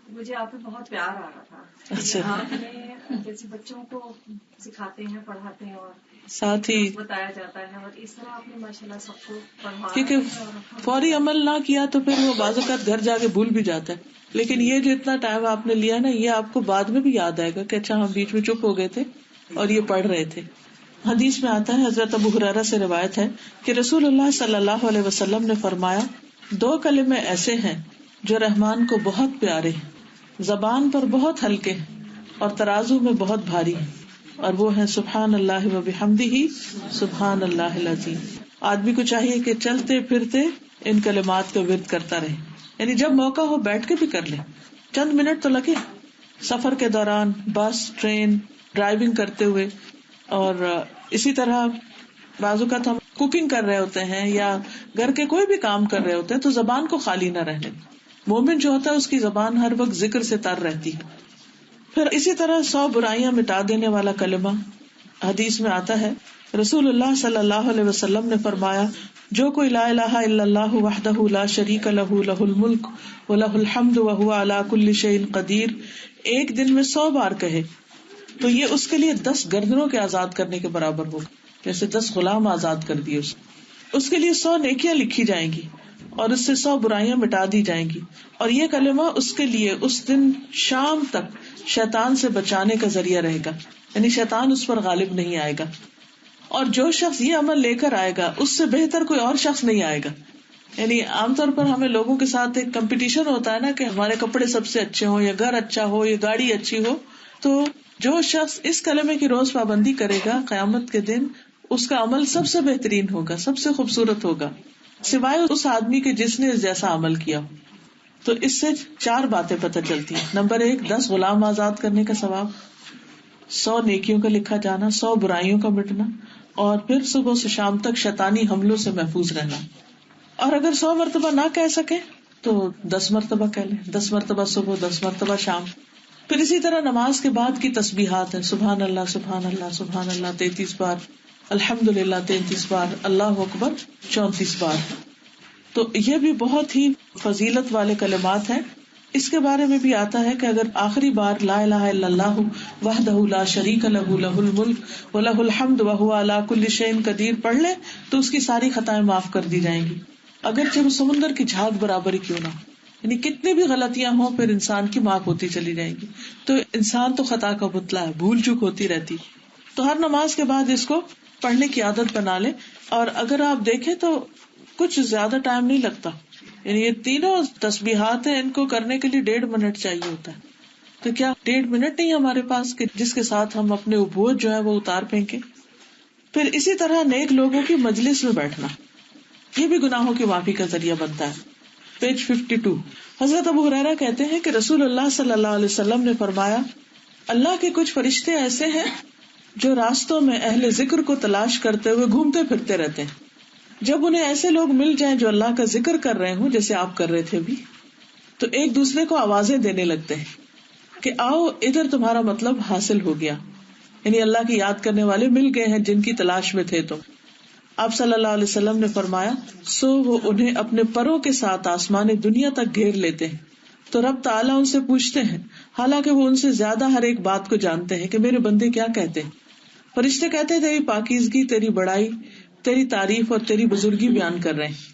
مجھے آپ پہ بہت پیار آ رہا تھا. اچھا. آپ نے جیسے بچوں کو سکھاتے ہیں، پڑھاتے ہیں، اور ساتھ ہی بتایا جاتا ہے، اور اس طرح آپ نے ماشاءاللہ سب کو پڑھا. کیونکہ فوری عمل نہ کیا تو پھر وہ بعض اوقات گھر جا کے بھول بھی جاتا ہے، لیکن یہ جو اتنا ٹائم آپ نے لیا نا، یہ آپ کو بعد میں بھی یاد آئے گا کہ اچھا ہم بیچ میں چپ ہو گئے تھے اور یہ پڑھ رہے تھے. حدیث میں آتا ہے، حضرت ابو ہریرہ سے روایت ہے کہ رسول اللہ صلی اللہ علیہ وسلم نے فرمایا، 2 کلمے ایسے ہیں جو رحمان کو بہت پیارے ہیں، زبان پر بہت ہلکے ہیں اور ترازو میں بہت بھاری ہیں، اور وہ ہیں سبحان اللہ و بحمدہ، سبحان اللہ العظیم. آدمی کو چاہیے کہ چلتے پھرتے ان کلمات کا ورد کرتا رہے، یعنی جب موقع ہو بیٹھ کے بھی کر لے، چند منٹ تو لگے، سفر کے دوران، بس، ٹرین، ڈرائیونگ کرتے ہوئے. اور اسی طرح بعض اوقات ہم کوکنگ کر رہے ہوتے ہیں یا گھر کے کوئی بھی کام کر رہے ہوتے ہیں تو زبان کو خالی نہ رہنے. مومن جو ہوتا ہے اس کی زبان ہر وقت ذکر سے تر رہتی ہے. پھر اسی طرح 100 برائیاں مٹا دینے والا کلمہ، حدیث میں آتا ہے، رسول اللہ صلی اللہ علیہ وسلم نے فرمایا، جو کوئی لا الہ الا اللہ وحدہ لا شریک لہ لہ الملک ولہ الحمد وہو علی کل شیء قدیر ایک دن میں 100 بار کہے تو یہ اس کے لیے 10 گردنوں کے آزاد کرنے کے برابر ہوگا، جیسے 10 غلام آزاد کر دیے. اس کے لیے 100 نیکیاں لکھی جائیں گی اور اس سے 100 برائیاں مٹا دی جائیں گی، اور یہ کلمہ اس کے لیے اس دن شام تک شیطان سے بچانے کا ذریعہ رہے گا، یعنی شیطان اس پر غالب نہیں آئے گا. اور جو شخص یہ عمل لے کر آئے گا اس سے بہتر کوئی اور شخص نہیں آئے گا. یعنی عام طور پر ہمیں لوگوں کے ساتھ ایک کمپٹیشن ہوتا ہے نا کہ ہمارے کپڑے سب سے اچھے ہوں، یا گھر اچھا ہو، یا گاڑی اچھی ہو. تو جو شخص اس کلمے کی روز پابندی کرے گا، قیامت کے دن اس کا عمل سب سے بہترین ہوگا، سب سے خوبصورت ہوگا، سوائے اس آدمی کے جس نے اس جیسا عمل کیا ہو. تو اس سے 4 باتیں پتہ چلتی ہیں. نمبر 1 10 غلام آزاد کرنے کا ثواب، 100 نیکیوں کا لکھا جانا، 100 برائیوں کا مٹنا، اور پھر صبح سے شام تک شیطانی حملوں سے محفوظ رہنا. اور اگر 100 مرتبہ نہ کہہ سکے تو 10 مرتبہ کہہ لیں، 10 مرتبہ صبح، 10 مرتبہ شام. پھر اسی طرح نماز کے بعد کی تسبیحات ہیں، سبحان اللہ سبحان اللہ سبحان اللہ 33 بار، الحمدللہ 33 بار، اللہ اکبر 34 بار. تو یہ بھی بہت ہی فضیلت والے کلمات ہیں. اس کے بارے میں بھی آتا ہے کہ اگر آخری بار لا الہ الا اللہ وحدہ لا شریک لہ لہ الملک ولہ الحمد وہو علی کل شیء قدیر پڑھ لے تو اس کی ساری خطائیں معاف کر دی جائیں گی، اگرچہ وہ سمندر کی جھاگ برابر ہی کیوں نہ ہو. یعنی کتنی بھی غلطیاں ہوں پھر انسان کی معاف ہوتی چلی جائیں گی. تو انسان تو خطا کا پتلا ہے، بھول چوک ہوتی رہتی. تو ہر نماز کے بعد اس کو پڑھنے کی عادت بنا لے. اور اگر آپ دیکھیں تو کچھ زیادہ ٹائم نہیں لگتا، یعنی یہ تینوں تسبیحات ہیں، ان کو کرنے کے لیے 1.5 منٹ چاہیے ہوتا ہے. تو کیا 1.5 منٹ نہیں ہمارے پاس کہ جس کے ساتھ ہم اپنے بوجھ جو ہے وہ اتار پھینکیں. پھر اسی طرح نیک لوگوں کی مجلس میں بیٹھنا، یہ بھی گناہوں کی معافی کا ذریعہ بنتا ہے. پیج 52. حضرت ابو ہریرہ کہتے ہیں کہ رسول اللہ صلی اللہ علیہ وسلم نے فرمایا، اللہ کے کچھ فرشتے ایسے ہیں جو راستوں میں اہل ذکر کو تلاش کرتے ہوئے گھومتے پھرتے رہتے ہیں. جب انہیں ایسے لوگ مل جائیں جو اللہ کا ذکر کر رہے ہوں جیسے آپ کر رہے تھے بھی، تو ایک دوسرے کو آوازیں دینے لگتے ہیں کہ آؤ ادھر تمہارا مطلب حاصل ہو گیا. یعنی اللہ کی یاد کرنے والے مل گئے ہیں جن کی تلاش میں تھے. تو آپ صلی اللہ علیہ وسلم نے فرمایا، سو وہ انہیں اپنے پروں کے ساتھ آسمان دنیا تک گھیر لیتے ہیں تو رب تعالیٰ ان سے پوچھتے ہیں، حالانکہ وہ ان سے زیادہ ہر ایک بات کو جانتے ہیں، کہ میرے بندے کیا کہتے ہیں. فرشتے کہتے ہیں تیری پاکیزگی، تیری بڑائی، تیری تعریف اور تیری بزرگی بیان کر رہے ہیں.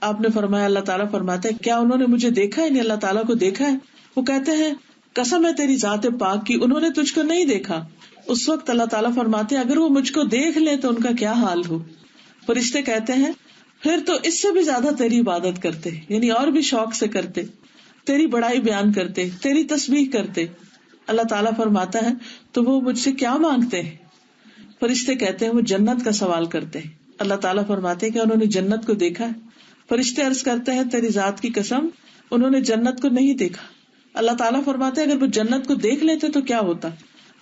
آپ نے فرمایا، اللہ تعالیٰ فرماتے ہیں، کیا انہوں نے مجھے دیکھا ہے؟ یعنی اللہ تعالیٰ کو دیکھا ہے؟ وہ کہتے ہیں، قسم ہے تیری ذات پاک کی، انہوں نے تجھ کو نہیں دیکھا. اس وقت اللہ تعالیٰ فرماتے ہیں، اگر وہ مجھ کو دیکھ لیں تو ان کا کیا حال ہو. فرشتے کہتے ہیں، پھر تو اس سے بھی زیادہ تیری عبادت کرتے، یعنی اور بھی شوق سے کرتے، تیری بڑائی بیان کرتے، تیری تسبیح کرتے. اللہ تعالیٰ فرماتا ہے، تو وہ مجھ سے کیا مانگتے ہیں؟ فرشتے کہتے ہیں، وہ جنت کا سوال کرتے ہیں. اللہ تعالیٰ فرماتے ہیں کہ انہوں نے جنت کو دیکھا ہے. فرشتے عرض کرتے ہیں، تیری ذات کی قسم انہوں نے جنت کو نہیں دیکھا. اللہ تعالیٰ فرماتے ہیں، اگر وہ جنت کو دیکھ لیتے تو کیا ہوتا؟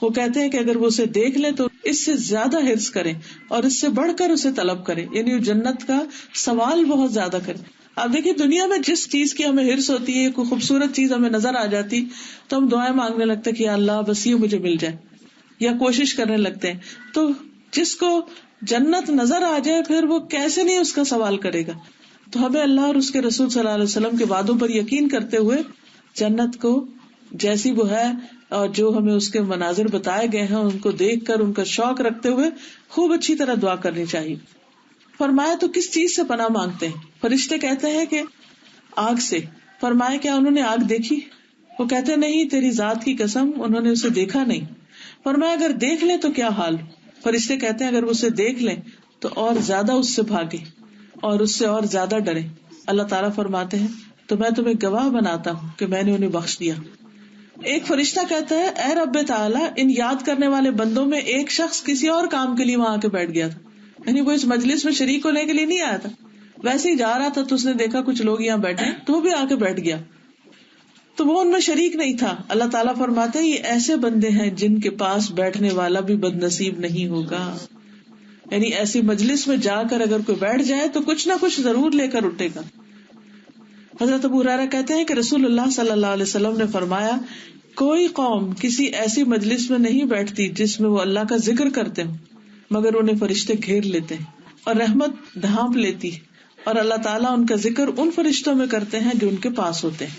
وہ کہتے ہیں کہ اگر وہ اسے دیکھ لیں تو اس سے زیادہ حرص کریں اور اس سے بڑھ کر اسے طلب کریں، یعنی وہ جنت کا سوال بہت زیادہ کریں. آپ دیکھیے، دنیا میں جس چیز کی ہمیں حرص ہوتی ہے، کوئی خوبصورت چیز ہمیں نظر آ جاتی تو ہم دعائیں مانگنے لگتے کہ یا اللہ بس یہ مجھے مل جائے، یا کوشش کرنے لگتے ہیں. تو جس کو جنت نظر آ جائے پھر وہ کیسے نہیں اس کا سوال کرے گا. تو ہمیں اللہ اور اس کے رسول صلی اللہ علیہ وسلم کے وعدوں پر یقین کرتے ہوئے جنت کو جیسی وہ ہے اور جو ہمیں اس کے مناظر بتائے گئے ہیں ان کو دیکھ کر ان کا شوق رکھتے ہوئے خوب اچھی طرح دعا کرنی چاہیے. فرمایا، تو کس چیز سے پناہ مانگتے ہیں؟ فرشتے کہتے ہیں کہ آگ سے. فرمایا، کیا انہوں نے آگ دیکھی؟ وہ کہتے نہیں، تیری ذات کی قسم انہوں نے اسے دیکھا نہیں. فرمایا، اگر دیکھ لیں تو کیا حال؟ فرشتے کہتے ہیں، اگر وہ اسے دیکھ لیں تو اور زیادہ اس سے بھاگے اور اس سے اور زیادہ ڈرے. اللہ تعالیٰ فرماتے ہیں، تو میں تمہیں گواہ بناتا ہوں کہ میں نے انہیں بخش دیا. ایک فرشتہ کہتا ہے، اے رب تعالیٰ، ان یاد کرنے والے بندوں میں ایک شخص کسی اور کام کے لیے وہاں آ کے بیٹھ گیا تھا. یعنی وہ اس مجلس میں شریک ہونے کے لیے نہیں آیا تھا، ویسے ہی جا رہا تھا تو اس نے دیکھا کچھ لوگ یہاں بیٹھے تو وہ بھی آ کے بیٹھ گیا، تو وہ ان میں شریک نہیں تھا. اللہ تعالیٰ فرماتے ہیں، یہ ایسے بندے ہیں جن کے پاس بیٹھنے والا بھی بد نصیب نہیں ہوگا. یعنی ایسی مجلس میں جا کر اگر کوئی بیٹھ جائے تو کچھ نہ کچھ ضرور لے کر اٹھے گا. حضرت ابو ہریرہ کہتے ہیں کہ رسول اللہ صلی اللہ علیہ وسلم نے فرمایا، کوئی قوم کسی ایسی مجلس میں نہیں بیٹھتی جس میں وہ اللہ کا ذکر کرتے ہوں مگر انہیں فرشتے گھیر لیتے ہیں اور رحمت ڈھانپ لیتی، اور اللہ تعالیٰ ان کا ذکر ان فرشتوں میں کرتے ہیں جو ان کے پاس ہوتے ہیں.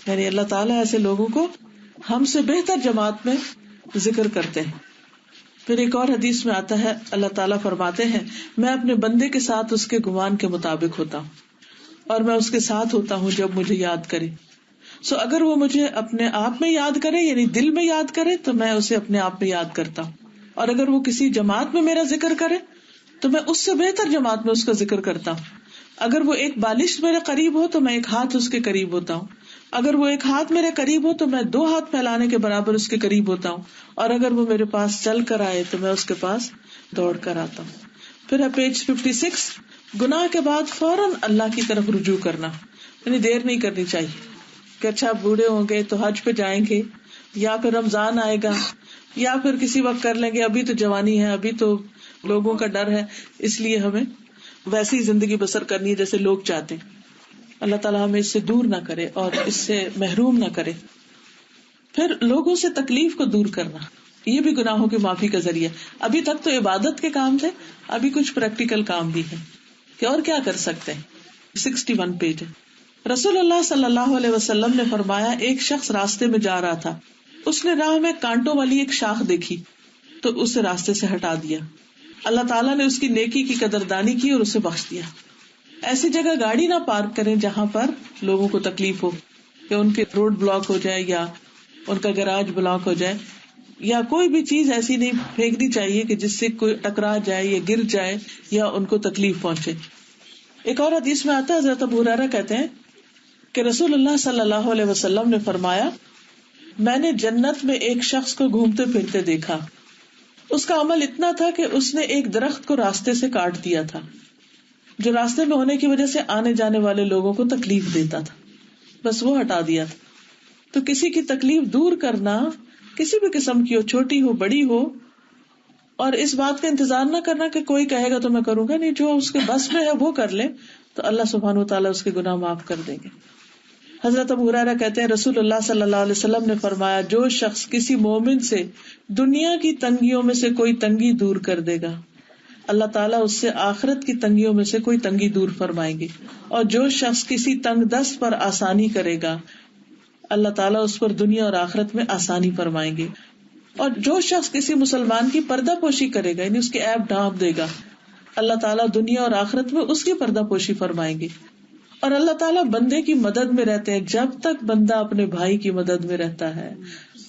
یعنی اللہ تعالیٰ ایسے لوگوں کو ہم سے بہتر جماعت میں ذکر کرتے ہیں. پھر ایک اور حدیث میں آتا ہے، اللہ تعالیٰ فرماتے ہیں، میں اپنے بندے کے ساتھ اس کے گمان کے مطابق ہوتا ہوں اور میں اس کے ساتھ ہوتا ہوں جب مجھے یاد کرے. اگر وہ مجھے اپنے آپ میں یاد کرے، یعنی دل میں یاد کرے، تو میں اسے اپنے آپ میں یاد کرتا ہوں. اور اگر وہ کسی جماعت میں میرا ذکر کرے تو میں اس سے بہتر جماعت میں اس کا ذکر کرتا ہوں. اگر وہ ایک بالش میرے قریب ہو تو میں ایک ہاتھ اس کے قریب ہوتا ہوں. اگر وہ ایک ہاتھ میرے قریب ہو تو میں 2 ہاتھ پھیلانے کے برابر اس کے قریب ہوتا ہوں. اور اگر وہ میرے پاس چل کر آئے تو میں اس کے پاس دوڑ کر آتا ہوں. پھر ہے پیج 56، گناہ کے بعد فوراً اللہ کی طرف رجوع کرنا، یعنی دیر نہیں کرنی چاہیے. کہ اچھا بوڑھے ہوں گے تو حج پہ جائیں گے، یا پھر رمضان آئے گا، یا پھر کسی وقت کر لیں گے، ابھی تو جوانی ہے، ابھی تو لوگوں کا ڈر ہے، اس لیے ہمیں ویسی زندگی بسر کرنی ہے جیسے لوگ چاہتے ہیں. اللہ تعالیٰ ہمیں اس سے دور نہ کرے اور اس سے محروم نہ کرے. پھر لوگوں سے تکلیف کو دور کرنا، یہ بھی گناہوں کی معافی کا ذریعہ. ابھی تک تو عبادت کے کام تھے، ابھی کچھ پریکٹیکل کام بھی ہے کہ اور کیا کر سکتے ہیں. 61 پیج ہے. رسول اللہ صلی اللہ علیہ وسلم نے فرمایا، ایک شخص راستے میں جا رہا تھا، اس نے راہ میں کانٹوں والی ایک شاخ دیکھی تو اسے راستے سے ہٹا دیا. اللہ تعالیٰ نے اس کی نیکی کی قدردانی کی اور اسے بخش دیا. ایسی جگہ گاڑی نہ پارک کریں جہاں پر لوگوں کو تکلیف ہو، یا ان کے روڈ بلاک ہو جائے، یا ان کا گراج بلاک ہو جائے، یا کوئی بھی چیز ایسی نہیں پھینکنی چاہیے کہ جس سے کوئی ٹکرا جائے یا گر جائے یا ان کو تکلیف پہنچے. ایک اور حدیث میں آتا ہے، حضرت ابو ہریرہ کہتے ہیں کہ رسول اللہ صلی اللہ علیہ وسلم نے فرمایا، میں نے جنت میں ایک شخص کو گھومتے پھرتے دیکھا. اس کا عمل اتنا تھا کہ اس نے ایک درخت کو راستے سے کاٹ دیا تھا جو راستے میں ہونے کی وجہ سے آنے جانے والے لوگوں کو تکلیف دیتا تھا، بس وہ ہٹا دیا تھا. تو کسی کی تکلیف دور کرنا کسی بھی قسم کی ہو، چھوٹی ہو بڑی ہو، اور اس بات کا انتظار نہ کرنا کہ کوئی کہے گا تو میں کروں گا، نہیں، جو اس کے بس میں ہے وہ کر لے تو اللہ سبحانہ وتعالیٰ اس کے گناہ معاف کر دیں گے. حضرت ابو ہریرہ کہتے ہیں رسول اللہ صلی اللہ علیہ وسلم نے فرمایا، جو شخص کسی مومن سے دنیا کی تنگیوں میں سے کوئی تنگی دور کر دے گا، اللہ تعالیٰ اس سے آخرت کی تنگیوں میں سے کوئی تنگی دور فرمائیں گے. اور جو شخص کسی تنگ دست پر آسانی کرے گا، اللہ تعالیٰ اس پر دنیا اور آخرت میں آسانی فرمائیں گے. اور جو شخص کسی مسلمان کی پردہ پوشی کرے گا، یعنی اس کے عیب ڈھانپ دے گا، اللہ تعالیٰ دنیا اور آخرت میں اس کی پردہ پوشی فرمائیں گے. اور اللہ تعالیٰ بندے کی مدد میں رہتے ہیں جب تک بندہ اپنے بھائی کی مدد میں رہتا ہے.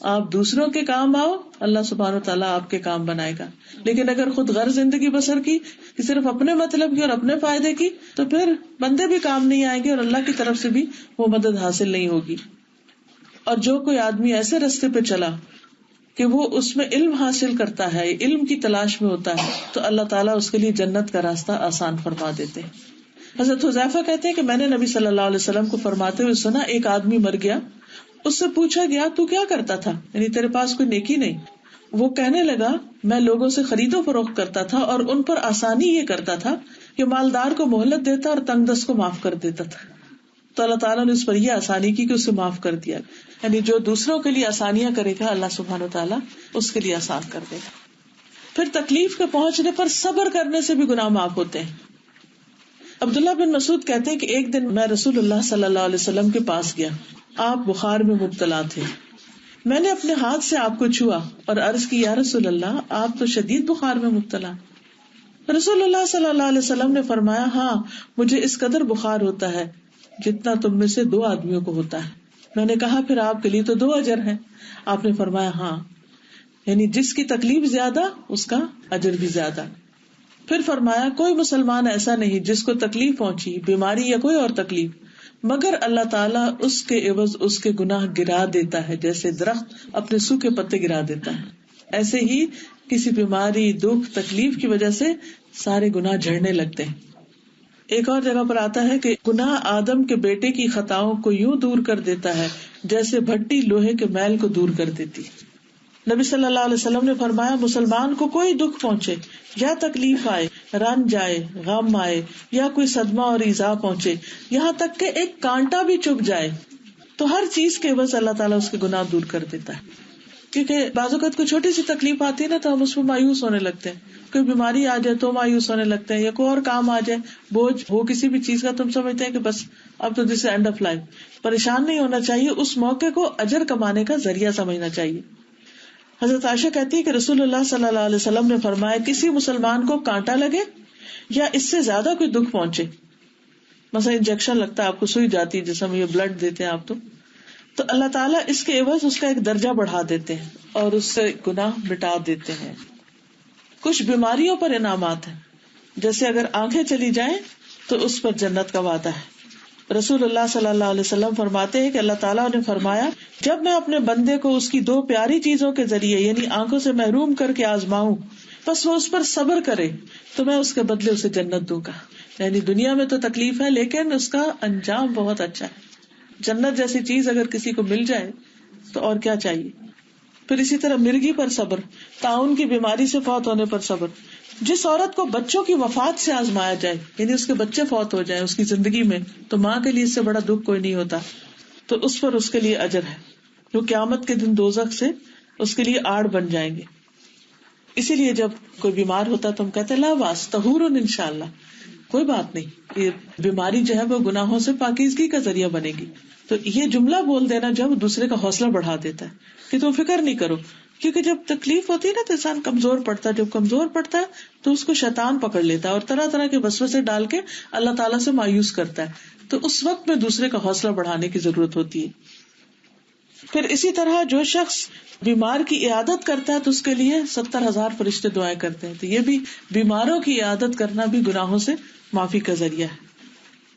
آپ دوسروں کے کام آؤ، اللہ سبحانہ و تعالیٰ آپ کے کام بنائے گا. لیکن اگر خود غرض زندگی بسر کی کہ صرف اپنے مطلب کی اور اپنے فائدے کی، تو پھر بندے بھی کام نہیں آئیں گے اور اللہ کی طرف سے بھی وہ مدد حاصل نہیں ہوگی. اور جو کوئی آدمی ایسے راستے پہ چلا کہ وہ اس میں علم حاصل کرتا ہے، علم کی تلاش میں ہوتا ہے، تو اللہ تعالیٰ اس کے لیے جنت کا راستہ آسان فرما دیتے ہیں. حضرت حذیفہ کہتے ہیں کہ میں نے نبی صلی اللہ علیہ وسلم کو فرماتے ہوئے سنا، ایک آدمی مر گیا، اس سے پوچھا گیا تو کیا کرتا تھا، یعنی تیرے پاس کوئی نیکی نہیں؟ وہ کہنے لگا، میں لوگوں سے خرید و فروخت کرتا تھا اور ان پر آسانی یہ کرتا تھا کہ مالدار کو مہلت دیتا اور تنگ دست کو معاف کر دیتا تھا. تو اللہ تعالیٰ نے اس پر یہ آسانی کی کہ اسے معاف کر دیا. یعنی جو دوسروں کے لیے آسانیاں کرے گا، اللہ سبحانہ وتعالیٰ اس کے لیے آسان کر دے گا. پھر تکلیف کے پہنچنے پر صبر کرنے سے بھی گناہ معاف ہوتے ہیں. عبداللہ بن مسعود کہتے ہیں کہ ایک دن میں رسول اللہ صلی اللہ علیہ وسلم کے پاس گیا، آپ بخار میں مبتلا تھے. میں نے اپنے ہاتھ سے آپ کو چھوا اور عرض کی، یا رسول اللہ، آپ تو شدید بخار میں مبتلا. رسول اللہ صلی اللہ علیہ وسلم نے فرمایا، ہاں، مجھے اس قدر بخار ہوتا ہے جتنا تم میں سے 2 آدمیوں کو ہوتا ہے. میں نے کہا، پھر آپ کے لیے تو 2 اجر ہیں. آپ نے فرمایا، ہاں، یعنی جس کی تکلیف زیادہ اس کا اجر بھی زیادہ. پھر فرمایا، کوئی مسلمان ایسا نہیں جس کو تکلیف پہنچی، بیماری یا کوئی اور تکلیف، مگر اللہ تعالیٰ اس کے عوض اس کے گناہ گرا دیتا ہے، جیسے درخت اپنے سوکھے پتے گرا دیتا ہے. ایسے ہی کسی بیماری، دکھ، تکلیف کی وجہ سے سارے گناہ جھڑنے لگتے ہیں. ایک اور جگہ پر آتا ہے کہ گناہ آدم کے بیٹے کی خطاؤں کو یوں دور کر دیتا ہے جیسے بھٹی لوہے کے میل کو دور کر دیتی. نبی صلی اللہ علیہ وسلم نے فرمایا، مسلمان کو کوئی دکھ پہنچے یا تکلیف آئے، رنج آئے، غم آئے یا کوئی صدمہ اور ایذا پہنچے، یہاں تک کہ ایک کانٹا بھی چبھ جائے، تو ہر چیز کے عوض اللہ تعالیٰ اس کے گناہ دور کر دیتا ہے. کیونکہ بعض اوقات کوئی چھوٹی سی تکلیف آتی ہے نا تو ہم اس میں مایوس ہونے لگتے ہیں. کوئی بیماری آ جائے تو مایوس ہونے لگتے ہیں، یا کوئی اور کام آ جائے، بوجھ ہو کسی بھی چیز کا، تم سمجھتے ہیں کہ بس اب تو دس اینڈ آف لائف. پریشان نہیں ہونا چاہیے، اس موقع کو اجر کمانے کا ذریعہ سمجھنا چاہیے. حضرت عائشہ کہتی ہے کہ رسول اللہ صلی اللہ علیہ وسلم نے فرمایا، کسی مسلمان کو کانٹا لگے یا اس سے زیادہ کوئی دکھ پہنچے، مثلا انجیکشن لگتا ہے آپ کو، سوئی جاتی ہے جسم، یہ بلڈ دیتے ہیں آپ، تو اللہ تعالیٰ اس کے عوض اس کا ایک درجہ بڑھا دیتے ہیں اور اس سے گناہ مٹا دیتے ہیں. کچھ بیماریوں پر انعامات ہیں، جیسے اگر آنکھیں چلی جائیں تو اس پر جنت کا وعدہ ہے. رسول اللہ صلی اللہ علیہ وسلم فرماتے ہیں کہ اللہ تعالیٰ نے فرمایا، جب میں اپنے بندے کو اس کی 2 پیاری چیزوں کے ذریعے یعنی آنکھوں سے محروم کر کے آزماؤں، بس وہ اس پر صبر کرے تو میں اس کے بدلے اسے جنت دوں گا. یعنی دنیا میں تو تکلیف ہے لیکن اس کا انجام بہت اچھا ہے. جنت جیسی چیز اگر کسی کو مل جائے تو اور کیا چاہیے. پھر اسی طرح مرگی پر صبر, طاعون کی بیماری سے فوت ہونے پر صبر. جس عورت کو بچوں کی وفات سے آزمایا جائے, یعنی اس کے بچے فوت ہو جائیں اس کی زندگی میں, تو ماں کے لیے اس سے بڑا دکھ کوئی نہیں ہوتا, تو اس پر اس کے لیے اجر ہے. وہ قیامت کے دن دوزخ سے اس کے لیے آڑ بن جائیں گے. اسی لیے جب کوئی بیمار ہوتا تو ہم کہتے ہیں لا باس طہور انشاءاللہ, کوئی بات نہیں, یہ بیماری جو ہے وہ گناہوں سے پاکیزگی کا ذریعہ بنے گی. تو یہ جملہ بول دینا جب دوسرے کا حوصلہ بڑھا دیتا ہے کہ تم فکر نہیں کرو, کیونکہ جب تکلیف ہوتی ہے نا تو انسان کمزور پڑتا ہے, جب کمزور پڑتا ہے تو اس کو شیطان پکڑ لیتا ہے اور طرح طرح کے وسوسے ڈال کے اللہ تعالیٰ سے مایوس کرتا ہے. تو اس وقت میں دوسرے کا حوصلہ بڑھانے کی ضرورت ہوتی ہے. پھر اسی طرح جو شخص بیمار کی عیادت کرتا ہے تو اس کے لیے 70,000 فرشتے دعائیں کرتے ہیں. تو یہ بھی بیماروں کی عیادت کرنا بھی گناہوں سے معافی کا ذریعہ ہے.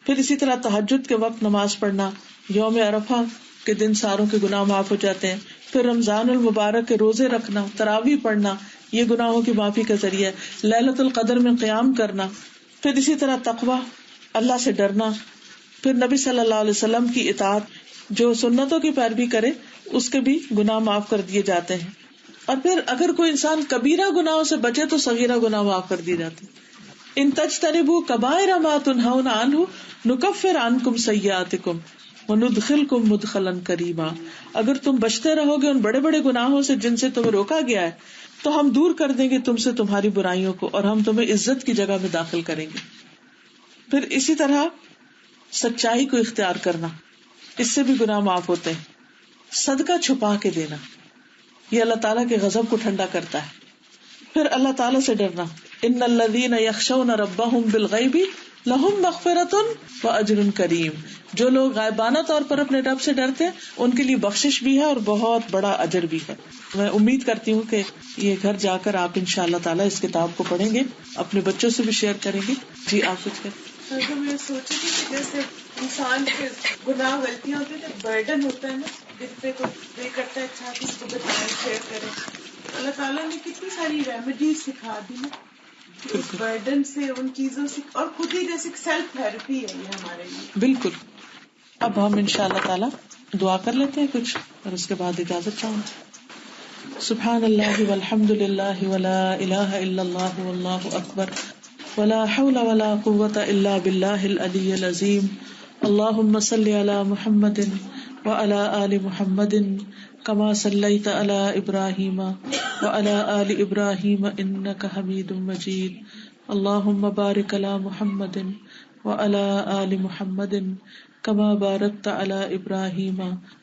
پھر اسی طرح تہجد کے وقت نماز پڑھنا, یوم عرفہ کے دن ساروں کے گناہ معاف ہو جاتے ہیں. پھر رمضان المبارک کے روزے رکھنا, تراویح پڑھنا, یہ گناہوں کی معافی کا ذریعہ ہے. لیلۃ القدر میں قیام کرنا. پھر اسی طرح تقویٰ, اللہ سے ڈرنا. پھر نبی صلی اللہ علیہ وسلم کی اطاعت, جو سنتوں کی پیروی کرے اس کے بھی گناہ معاف کر دیے جاتے ہیں. اور پھر اگر کوئی انسان کبیرہ گناہوں سے بچے تو صغیرہ گناہ معاف کر دیے جاتے ہیں. ان تجتنبوا کبائر ما تنہون عنہ نکفر عنکم سیئاتکم وندخلکم مدخلا کریما. اگر تم بچتے رہو گے ان بڑے بڑے گناہوں سے جن سے تمہیں روکا گیا ہے تو ہم دور کر دیں گے تم سے تمہاری برائیوں کو اور ہم تمہیں عزت کی جگہ میں داخل کریں گے. پھر اسی طرح سچائی کو اختیار کرنا, اس سے بھی گناہ معاف ہوتے ہیں. صدقہ چھپا کے دینا, یہ اللہ تعالیٰ کے غضب کو ٹھنڈا کرتا ہے. پھر اللہ تعالیٰ سے ڈرنا, ان الذین یخشون ربہم بالغیب لہم مغفرۃ واجر کریم. جو لوگ غائبانہ طور پر اپنے رب سے ڈرتے ہیں ان کے لیے بخشش بھی ہے اور بہت بڑا اجر بھی ہے. میں امید کرتی ہوں کہ یہ گھر جا کر آپ انشاءاللہ تعالیٰ اس کتاب کو پڑھیں گے, اپنے بچوں سے بھی شیئر کریں گے. جی آپ کچھ کریں. تو میں سوچی تھی کہ جیسے انسان کے گناہ غلطیاں ہوتی ہیں, برڈن ہوتا ہے نا, دل پہ کو پے کرتا ہے, اچھا کسی کو بتائیں, شیئر کریں. اللہ تعالیٰ نے کتنی ساری ریمیڈیز سکھا دی نا اس برڈن سے, ان چیزوں سے, اور خود ہی جیسے سیلف تھراپی ہے یہ ہمارے لیے. بالکل. اب ہم انشاءاللہ تعالیٰ دعا کر لیتے ہیں کچھ اور اس کے بعد اجازت چاہوں. سبحان اللہ والحمد للہ ولا الہ الا اللہ واللہ اکبر ولا حول ولا قوة الا باللہ العلی العظیم. اللہم صلی علی محمد وعلی آل محمد کما صلیت علی ابراہیم وعلی آل ابراہیم انک حمید مجید. اللہم بارک علی محمد وعلی آل محمد کما بارکت علی ابراہیم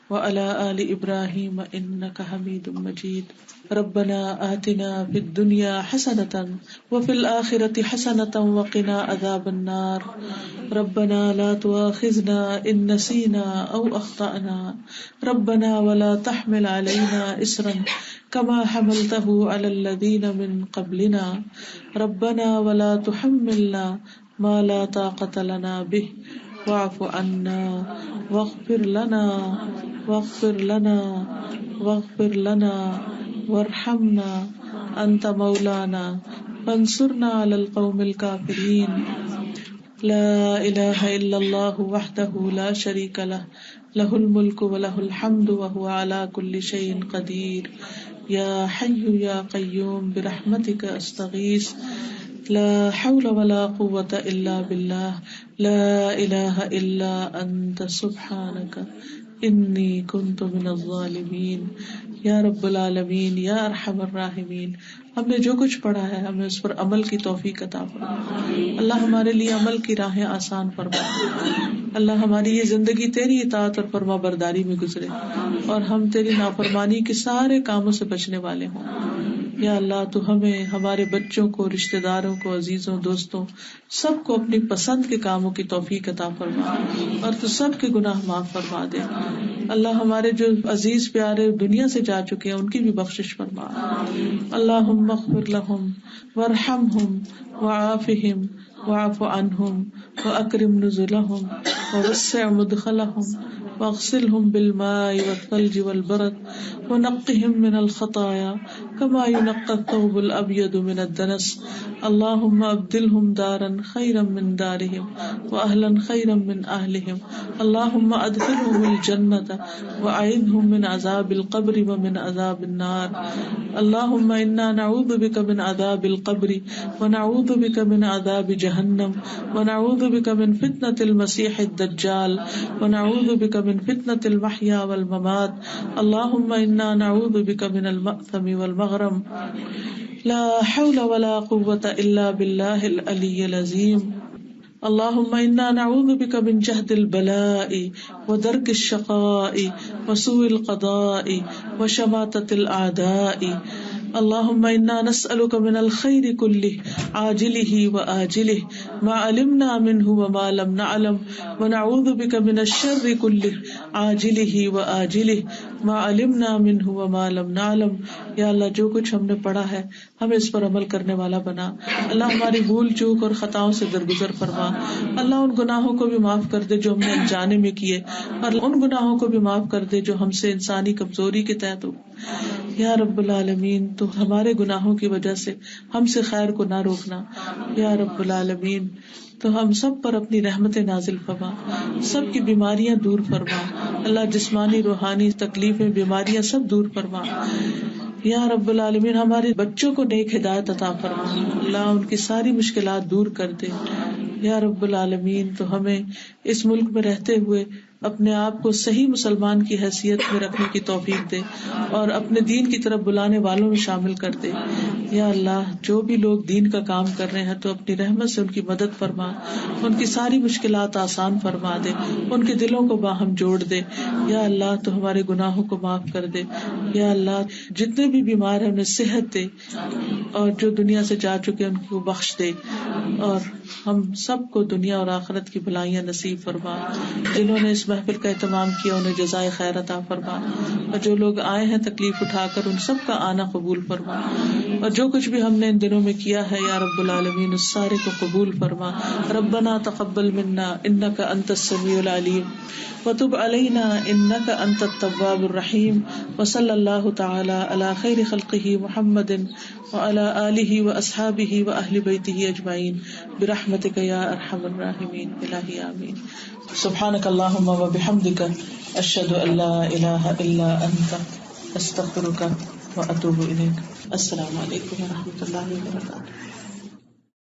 وعلی آل ابراہیم انک حمید مجید. ربنا آتنا فی الدنیا حسنۃ وفی الآخرۃ حسنۃ وقنا عذاب النار. ربنا لا تؤاخذنا ان نسینا او اخطأنا. ربنا ولا تحمل علینا اصرا كما حملته على الذين من قبلنا. ربنا ولا تحملنا ما لا طاقة لنا به واعف عنا واغفر لنا واغفر لنا واغفر لنا وارحمنا انت مولانا فانصرنا على القوم الكافرين. لا الہ الا اللہ وحدہ لا شریک لہ لہ الملک ولہ الحمد وہو علی کل شیء قدیر. یا حی یا قیوم برحمتک استغیث لا حول ولا قوة الا باللہ لا الہ الا انت سبحانک انی کنت من الظالمین. یا رب العالمین یا ارحم الراحمین, ہم نے جو کچھ پڑھا ہے ہمیں اس پر عمل کی توفیق عطا فرما. اللہ ہمارے لیے عمل کی راہیں آسان فرما. اللہ ہماری یہ زندگی تیری اطاعت اور فرما برداری میں گزرے اور ہم تیری نافرمانی کے سارے کاموں سے بچنے والے ہوں. یا اللہ تو ہمیں, ہمارے بچوں کو, رشتہ داروں کو, عزیزوں, دوستوں سب کو اپنی پسند کے کاموں کی توفیق عطا فرما اور تو سب کے گناہ معاف فرما دے. اللہ ہمارے جو عزیز پیارے دنیا سے جا چکے ہیں ان کی بھی بخشش فرما. اللہم اغفر لہم وارحمہم وعافہم واعف عنہم واکرم نزلہم ووسع مدخلہم واغسلہم بالماء والثلج والبرد ونقهم من الخطايا كما ينقى الثوب الأبيض من الدنس اللهم أبدلهم دارا خيرا من دارهم وأهلا خيرا من أهلهم اللهم أدخلهم الجنة وأعذهم من عذاب القبر ومن عذاب النار اللهم إنا نعوذ بك من عذاب القبر ونعوذ بك من عذاب جهنم ونعوذ بك من فتنة المسيح الدجال ونعوذ بك من فتنة المحيا والممات اللهم إنا نعوذ بك من المأثم والمغرم لا حول ولا قوة إلا بالله العلي العظيم اللهم إنا نعوذ بك من جهد البلاء ودرك الشقاء وسوء القضاء وشماتة الأعداء اللهم إنا نسألك من الخير كله عاجله وآجله ما علمنا منه وما لم نعلم ونعوذ بك من الشر كله عاجله وآجله ما علمنا منه وما لم نعلم یا اللہ جو کچھ ہم نے پڑھا ہے ہمیں اس پر عمل کرنے والا بنا. اللہ ہماری بھول چوک اور خطاؤں سے درگزر فرما. اللہ ان گناہوں کو بھی معاف کر دے جو ہم نے انجانے میں کیے اور ان گناہوں کو بھی معاف کر دے جو ہم سے انسانی کمزوری کے تحت ہو. یا رب العالمین تو ہمارے گناہوں کی وجہ سے ہم سے خیر کو نہ روکنا. یا رب العالمین تو ہم سب پر اپنی رحمت نازل فرما, سب کی بیماریاں دور فرما. اللہ جسمانی روحانی تکلیفیں بیماریاں سب دور فرما. یا رب العالمین ہمارے بچوں کو نیک ہدایت عطا فرما. اللہ ان کی ساری مشکلات دور کر دے. یا رب العالمین تو ہمیں اس ملک میں رہتے ہوئے اپنے آپ کو صحیح مسلمان کی حیثیت میں رکھنے کی توفیق دے اور اپنے دین کی طرف بلانے والوں میں شامل کر دے. یا اللہ جو بھی لوگ دین کا کام کر رہے ہیں تو اپنی رحمت سے ان کی مدد فرما, ان کی ساری مشکلات آسان فرما دے, ان کے دلوں کو باہم جوڑ دے. یا اللہ تو ہمارے گناہوں کو معاف کر دے. یا اللہ جتنے بھی بیمار ہیں انہیں صحت دے اور جو دنیا سے جا چکے ان کو بخش دے اور ہم سب کو دنیا اور آخرت کی بھلائیاں نصیب فرما. جنہوں نے اس محفل کا اہتمام کیا انہیں جزائے خیر عطا فرما, اور جو لوگ آئے ہیں تکلیف اٹھا کر ان سب کا آنا قبول فرما. اور جو کچھ بھی ہم نے ان دنوں میں کیا ہے یا رب العالمین اس سارے کو قبول فرما. ربنا تقبل منا انک انت السمیع العلیم وتب علینا انک انت التواب الرحیم. وصلی اللہ تعالی علی خیر خلقہ محمد وعلی آلہ واصحابہ واہل بیتہ اجمعین برحمتک یا ارحم الراحمین. الہی آمین. سبحانک اللہم وبحمدک اشہد ان لا الہ الا انت استغفرک واتوب الیک. السلام علیکم ورحمۃ اللہ وبرکاتہ.